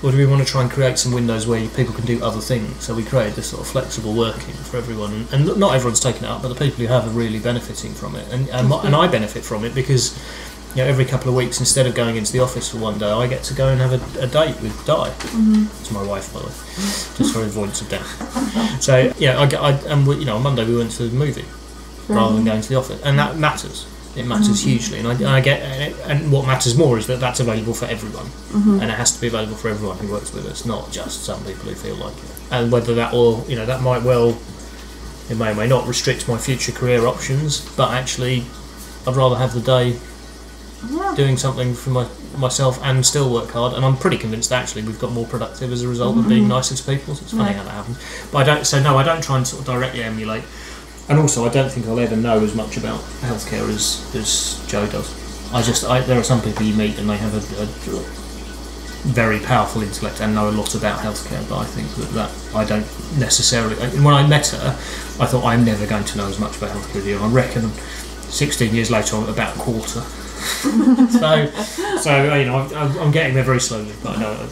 Or do we want to try and create some windows where people can do other things? So we created this sort of flexible working for everyone, and not everyone's taken it up, but the people who have are really benefiting from it, and I benefit from it because, you know, every couple of weeks, instead of going into the office for one day, I get to go and have a date with Di. It's my wife, by the way, just for avoidance of doubt. So yeah, on Monday we went to the movie rather than going to the office, and that matters. It matters hugely, and I get, and what matters more is that that's available for everyone, and it has to be available for everyone who works with us, not just some people who feel like it. And whether that will, you know, that might well, it may or may not restrict my future career options, but actually, I'd rather have the day doing something for myself and still work hard. And I'm pretty convinced that actually we've got more productive as a result of being nicer to people. So it's funny how that happens. But I don't try and sort of directly emulate. And also, I don't think I'll ever know as much about healthcare as Joe does. There are some people you meet and they have a very powerful intellect and know a lot about healthcare, but I think that I don't necessarily. When I met her, I thought I'm never going to know as much about healthcare as you. And I reckon 16 years later, I'm about a quarter. so you know, I'm getting there very slowly, but I know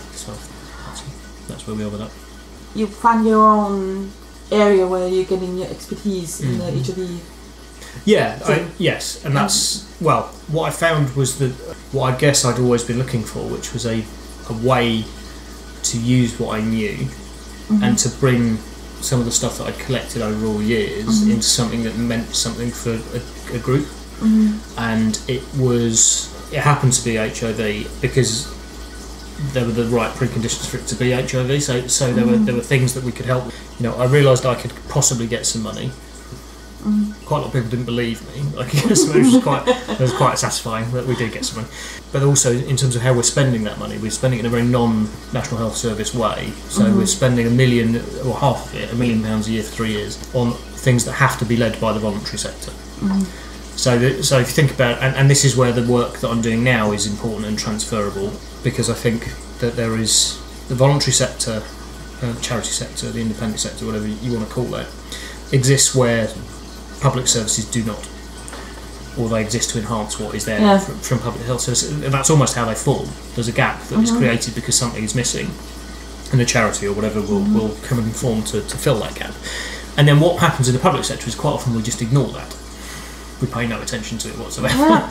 that's where we are with that. You find your own area where you're getting your expertise in the HIV. Yes, and that's what I found was that what I guess I'd always been looking for, which was a way to use what I knew and to bring some of the stuff that I'd collected over all years into something that meant something for a group. And it happened to be HIV because there were the right preconditions for it to be HIV. So there were things that we could help. You know, I realised I could possibly get some money. Quite a lot of people didn't believe me, I guess, it was quite satisfying that we did get some money. But also in terms of how we're spending that money, we're spending it in a very non-National Health Service way. So we're spending £1 million, or half of it, £1 million a year for 3 years, on things that have to be led by the voluntary sector. So if you think about, and this is where the work that I'm doing now is important and transferable, because I think that there is the voluntary sector, charity sector, the independent sector, whatever you want to call it, exists where public services do not, or they exist to enhance what is there from public health services. And that's almost how they form. There's a gap that is created because something is missing, and the charity or whatever will come and form to fill that gap. And then what happens in the public sector is quite often we just ignore that. We pay no attention to it whatsoever.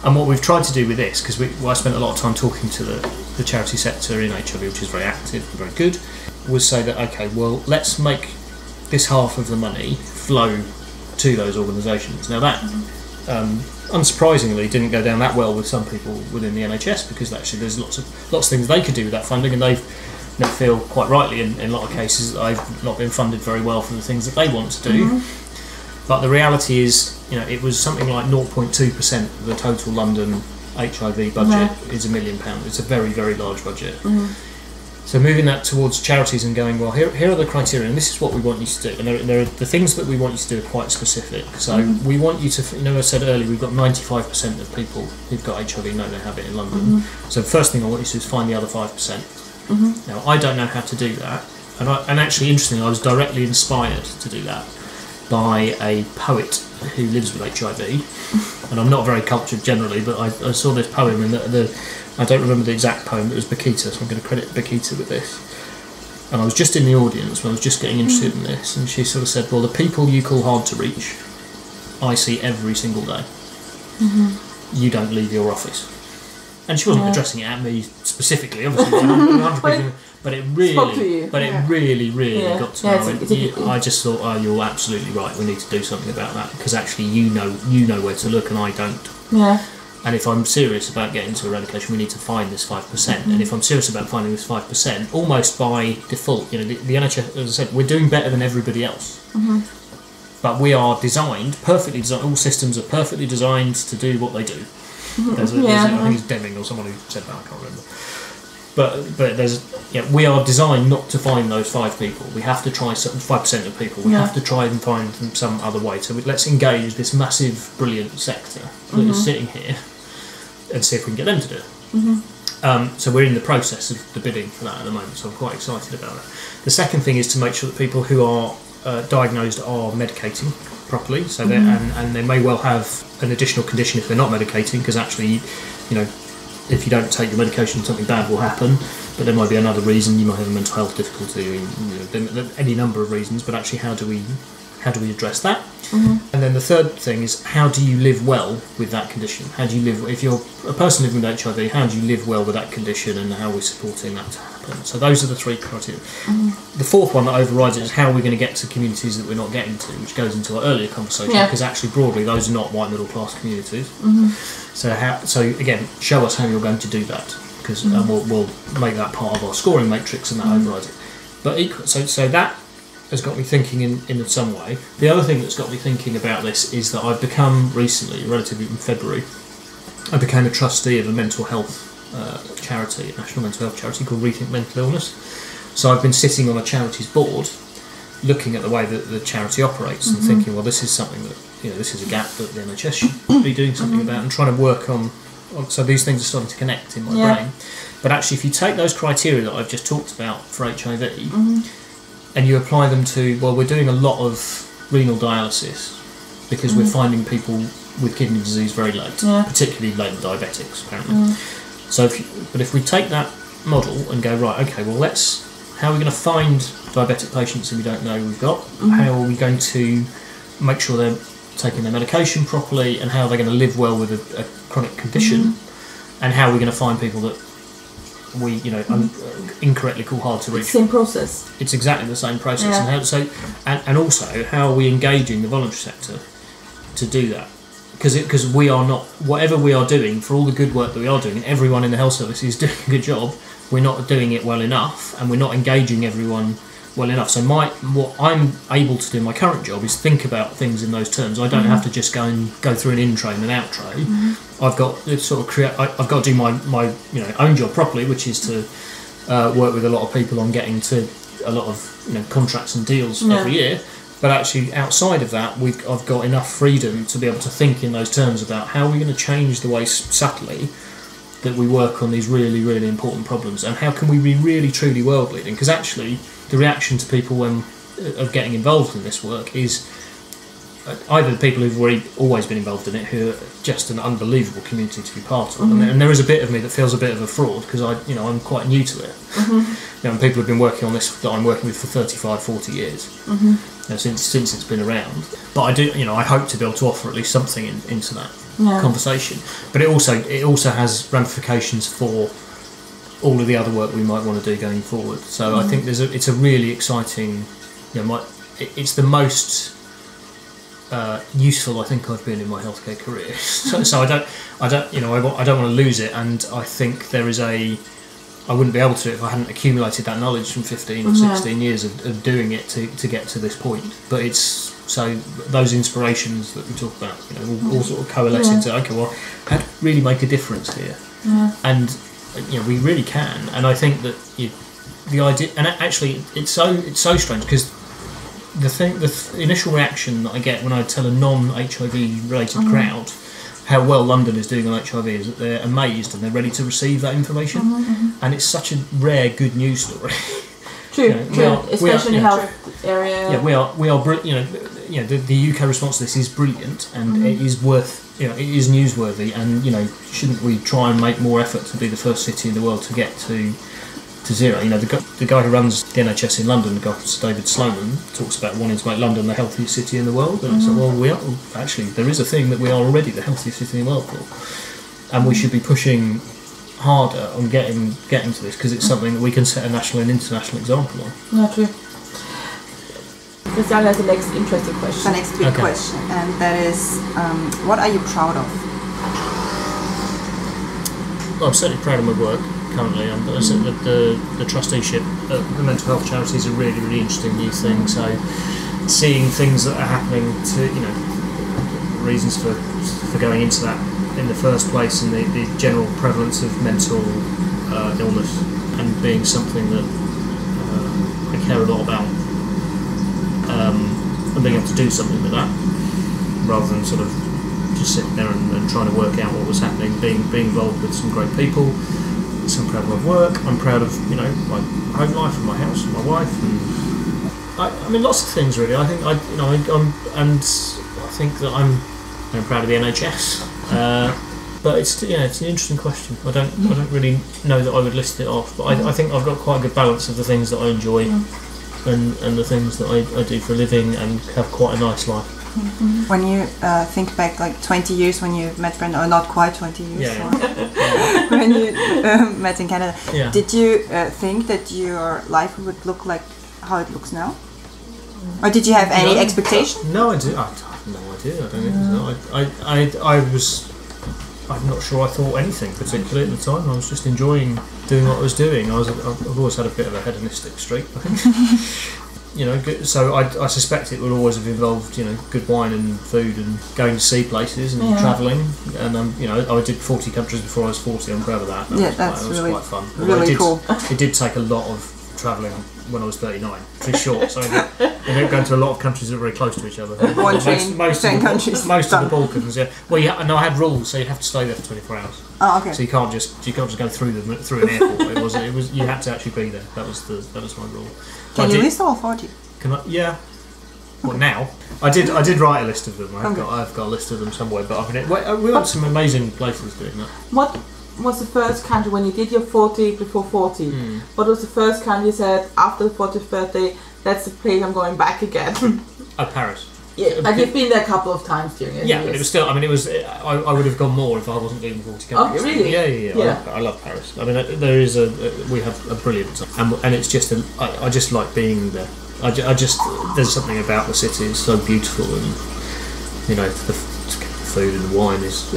And what we've tried to do with this, because I spent a lot of time talking to the charity sector in HIV, which is very active and very good, was say that, okay, well, let's make this half of the money flow to those organisations. Now that, unsurprisingly, didn't go down that well with some people within the NHS, because actually there's lots of things they could do with that funding, and they feel quite rightly in a lot of cases that they've not been funded very well for the things that they want to do. But the reality is, you know, it was something like 0.2% of the total London HIV budget is £1 million. It's a very, very large budget. So moving that towards charities and going, well, here are the criteria, and this is what we want you to do. And there are the things that we want you to do are quite specific. So we want you to, you know, I said earlier, we've got 95% of people who've got HIV know they have it in London. So the first thing I want you to do is find the other 5%. Now, I don't know how to do that. And actually, interestingly, I was directly inspired to do that by a poet who lives with HIV, and I'm not very cultured generally, but I saw this poem, and I don't remember the exact poem, but it was Bakita, so I'm going to credit Bakita with this. And I was just in the audience when I was just getting interested in this, and she sort of said, well, the people you call hard to reach, I see every single day. You don't leave your office. And she wasn't addressing it at me specifically, obviously, 100%. But it really got to know. I just thought, oh, you're absolutely right. We need to do something about that, because actually, you know where to look, and I don't. And if I'm serious about getting to eradication, we need to find this 5%. And if I'm serious about finding this 5%, almost by default, you know, the NHS, as I said, we're doing better than everybody else. But we are perfectly designed. All systems are perfectly designed to do what they do. I think it's Deming or someone who said that. I can't remember. but there's we are designed not to find those 5 people. We have to try 5% of people. We have to try and find them some other way. So let's engage this massive, brilliant sector that is sitting here and see if we can get them to do it. So we're in the process of the bidding for that at the moment. So I'm quite excited about it. The second thing is to make sure that people who are diagnosed are medicating properly. So and they may well have an additional condition if they're not medicating, because actually, if you don't take your medication, something bad will happen. But there might be another reason. You might have a mental health difficulty, any number of reasons. But actually, how do we address that? And then the third thing is, how do you live well with that condition? How do you live if you're a person living with HIV? How do you live well with that condition, and how are we supporting that to happen? So those are the 3 criteria. The fourth one that overrides it is how are we going to get to communities that we're not getting to, which goes into our earlier conversation, because actually broadly those are not white middle class communities. So again, show us how you're going to do that, because we'll make that part of our scoring matrix, and that overrides it. But so that has got me thinking in some way. The other thing that's got me thinking about this is that I've become recently, relatively in February, I became a trustee of a mental health charity, a national mental health charity called Rethink Mental Illness. So I've been sitting on a charity's board, looking at the way that the charity operates and thinking, well, this is something that, this is a gap that the NHS should be doing something about, and trying to work on. So these things are starting to connect in my brain. But actually, if you take those criteria that I've just talked about for HIV, and you apply them to, well, we're doing a lot of renal dialysis because we're finding people with kidney disease very late, particularly late diabetics, apparently. So, if we take that model and go, right, okay, well, how are we going to find diabetic patients who we don't know we've got? How are we going to make sure they're taking their medication properly, and how are they going to live well with a chronic condition? And how are we going to find people that we, incorrectly call hard to reach? Same process. It's exactly the same process. And also, how are we engaging the voluntary sector to do that? Because we are not, whatever we are doing, for all the good work that we are doing, and everyone in the health service is doing a good job, we're not doing it well enough, and we're not engaging everyone well enough. So what I'm able to do in my current job is think about things in those terms. I don't have to just go through an in-tray and an out-tray. I've got to I've got to do my own job properly, which is to work with a lot of people on getting to a lot of contracts and deals every year. But actually, outside of that, I've got enough freedom to be able to think in those terms about how we're going to change the way subtly that we work on these really, really important problems, and how can we be really, truly world leading? Because actually, the reaction to people of getting involved in this work is either the people who've always been involved in it, who are just an unbelievable community to be part of, and there is a bit of me that feels a bit of a fraud because I'm quite new to it. And people have been working on this that I'm working with for 35, 40 years since it's been around. But I hope to be able to offer at least something into that conversation. But it also has ramifications for all of the other work we might want to do going forward. So I think it's a really exciting. It's the most useful I think I've been in my healthcare career. So I don't want to lose it, and I think I wouldn't be able to if I hadn't accumulated that knowledge from 15 or 16 years of doing it to get to this point. But those inspirations that we talk about, all sort of coalesce into, okay, well, how do we really make a difference here? And we really can. And I think that the idea, and actually it's so strange, because the initial reaction that I get when I tell a non-HIV related crowd how well London is doing on HIV is that they're amazed and they're ready to receive that information. And it's such a rare good news story. True, especially in the health area. Yeah, we are. The UK response to this is brilliant, and it is worth. It is newsworthy, and shouldn't we try and make more effort to be the first city in the world to get to zero? The guy who runs the NHS in London, David Sloman, talks about wanting to make London the healthiest city in the world, and it's like, well, we are actually, there is a thing that we are already the healthiest city in the world for, and we should be pushing harder on getting to this, because it's something that we can set a national and international example on. Yeah, true. Christiane has the next interesting question. The next big question, and that is, what are you proud of? Well, I'm certainly proud of my work currently. I said that the trusteeship at the mental health charity is a really, really interesting new thing. So seeing things that are happening to, reasons for going into that in the first place, and the general prevalence of mental illness and being something that I care a lot about, and being able to do something with that, rather than sort of just sitting there and trying to work out what was happening, being involved with some great people. So I'm proud of my work. I'm proud of my home life and my house and my wife, and I mean lots of things really. I think I'm proud of the NHS. But it's an interesting question. I don't really know that I would list it off. But I think I've got quite a good balance of the things that I enjoy and the things that I do for a living, and have quite a nice life. When you think back, like 20 years when you met Brendan, or not quite 20 years, when you met in Canada, did you think that your life would look like how it looks now? Or did you have any expectation? No, I have no idea. I don't think so. I'm not sure I thought anything particularly at the time. I was just enjoying doing what I was doing. I've always had a bit of a hedonistic streak, I think. So I suspect it would always have involved, good wine and food and going to see places and travelling. And I did 40 countries before I was 40. I'm proud of that. That was really quite fun. Really cool. It did take a lot of travelling when I was 39. Pretty short. So I ended up going to a lot of countries that were very close to each other. One train, 10 countries. Most of the Balkans. Yeah. Well, I had rules, so you have to stay there for 24 hours. Oh, okay. So you can't just go through an airport. It was you had to actually be there. That was my rule. Can you list all 40? Can I? Yeah. Well, now I did write a list of them. I've got a list of them somewhere. But we went to some amazing places doing that. What was the first country when you did your 40 before 40? What was the first country you said after the 40th birthday? That's the place I'm going back again. Paris. Yeah, but you've been there a couple of times during it. Yeah, but it was still. I mean, it was. I would have gone more if I wasn't doing 40 countries. Oh, really? Yeah. I love Paris. I mean, there is we have a brilliant time, and it's just. I just like being there. I just there's something about the city. It's so beautiful, and the food and the wine is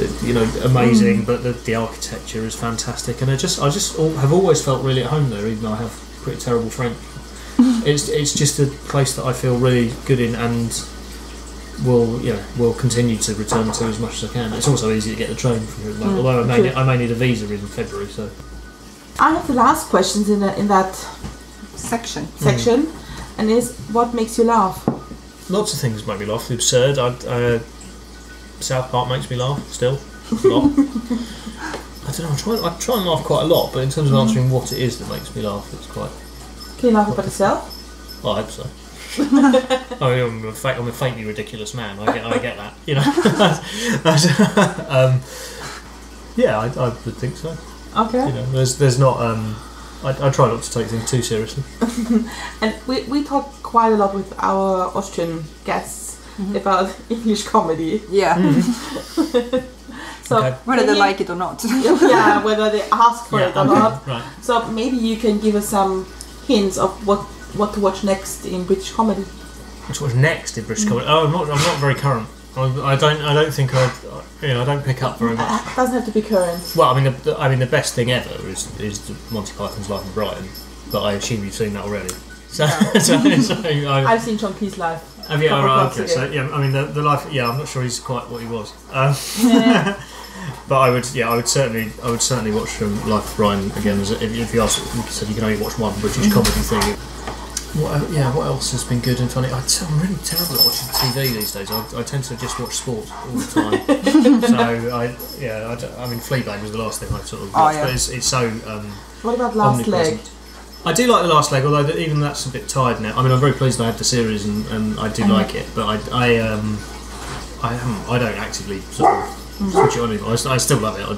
amazing. But the architecture is fantastic, and I just have always felt really at home there, even though I have pretty terrible French. It's just a place that I feel really good in, and will continue to return to as much as I can. It's also easy to get the train from here, although I may need a visa in February. So I have the last questions in that section, and is what makes you laugh? Lots of things make me laugh. The absurd. South Park makes me laugh still a lot. I don't know. I try and laugh quite a lot, but in terms of answering what it is that makes me laugh, it's quite. Can you laugh about yourself? I hope so. I'm a faintly ridiculous man. I get that. I would think so. Okay. There's not. I try not to take things too seriously. And we talk quite a lot with our Austrian guests about English comedy. Yeah. So okay. Whether they like it or not. Yeah, whether they ask for it or not. Right. So maybe you can give us some hints of what to watch next in British comedy. What to watch next in British comedy? Oh, I'm not very current. I don't think I don't pick up very much. It doesn't have to be current. Well, I mean the best thing ever is the Monty Python's Life in Brighton, but I assume you've seen that already. So I've seen John Cleese live. Have you? Oh, right, okay. So yeah, I mean the life. Yeah, I'm not sure he's quite what he was. But I would certainly watch Life of Brian again. If you ask, you said you can only watch one British comedy thing. What else has been good and funny? I'm really terrible at watching TV these days. I tend to just watch sport all the time. So I mean Fleabag was the last thing I sort of watched, but it's so. What about Last Leg? I do like The Last Leg, although even that's a bit tired now. I mean, I'm very pleased I had the series and I do like it, but I don't actively sort of switch it on anymore. I still love it. I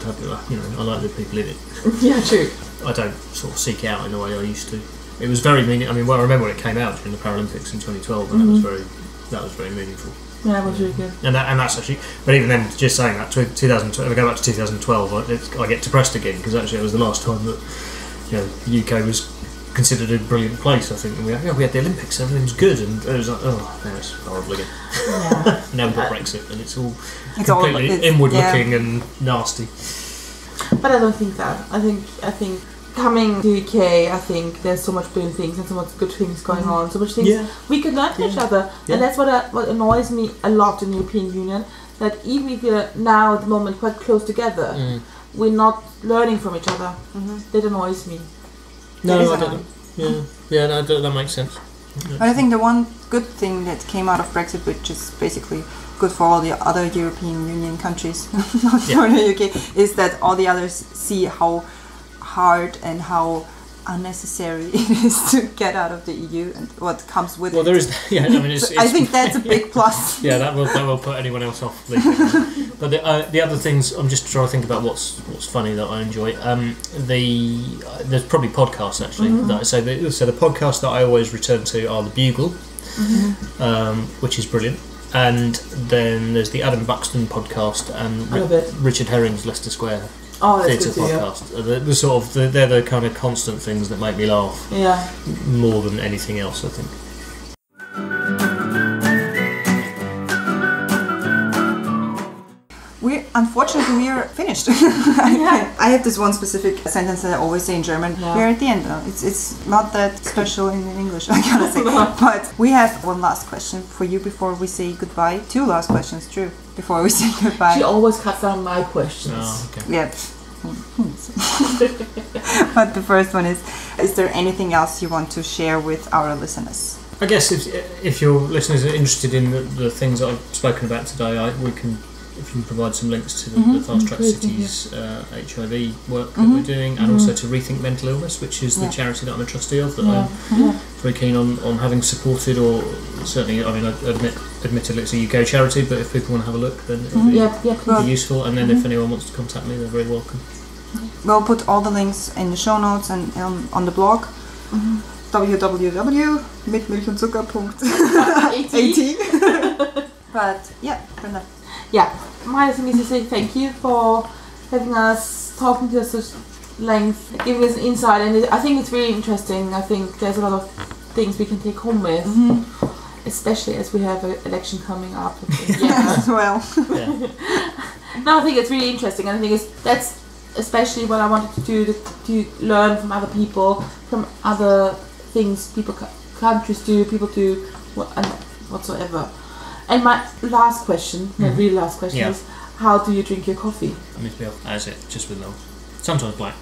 like the people in it. Yeah, true. I don't sort of seek out in the way I used to. It was very meaningful. I mean, I remember when it came out during the Paralympics in 2012, and that was very meaningful. Yeah, that was really good. And that's actually, but even then, just saying that, 2012. If I go back to 2012, I get depressed again because actually it was the last time that the UK was considered a brilliant place. I think we had the Olympics, everything was good, and it was like, now it's horrible again. Yeah. Now we've got Brexit, and it's completely inward-looking and nasty. But I don't think that. I think coming to UK, I think there's so much brilliant things and so much good things going on, so much things we could learn from each other, and that's what annoys me a lot in the European Union. That even if we're now at the moment quite close together, we're not learning from each other. That annoys me. No, That is I annoying. don't. Yeah, no, that makes sense. But I think the one good thing that came out of Brexit, which is basically good for all the other European Union countries, not for the UK, is that all the others see how hard and how unnecessary it is to get out of the EU and what comes with Well, it. there is. Yeah, I mean, So I think that's a big plus. Yeah, that will put anyone else off leaving. But the other things, I'm just trying to think about what's funny that I enjoy. There's probably podcasts actually that I say. So the podcasts that I always return to are the Bugle, which is brilliant, and then there's the Adam Buxton podcast and love it. Richard Herring's Leicester Square Oh, that's Theatre good to hear. podcast. The sort of they're the kind of constant things that make me laugh Yeah. more than anything else, I think. Unfortunately, we are finished. I have this one specific sentence that I always say in German. Yeah. We're at the end. It's not that special in English, I gotta say. But we have one last question for you before we say goodbye. Two last questions, true, before we say goodbye. She always cuts down my questions. Oh, okay. Yep. But the first one is there anything else you want to share with our listeners? I guess if your listeners are interested in the things that I've spoken about today, if you can provide some links to the Fast Track Great, Cities HIV work that we're doing, and also to Rethink Mental Illness, which is the charity that I'm a trustee of, that I'm very keen on having supported, or certainly, I mean, admittedly it's a UK charity, but if people want to have a look, then it would be useful, and then if anyone wants to contact me, they're very welcome. We'll put all the links in the show notes and on the blog. www.mitmilchundzucker.at. But yeah, Brenda. Yeah, my thing is to say thank you for having us, talking to us such length, giving us an insight, and I think it's really interesting. I think there's a lot of things we can take home with, especially as we have an election coming up. As well. No, I think it's really interesting, and I think that's especially what I wanted to do, to learn from other people, from other things countries do, people do, and whatsoever. And my last question, my really last question is, how do you drink your coffee? I need to be able as it, just with milk. Sometimes black.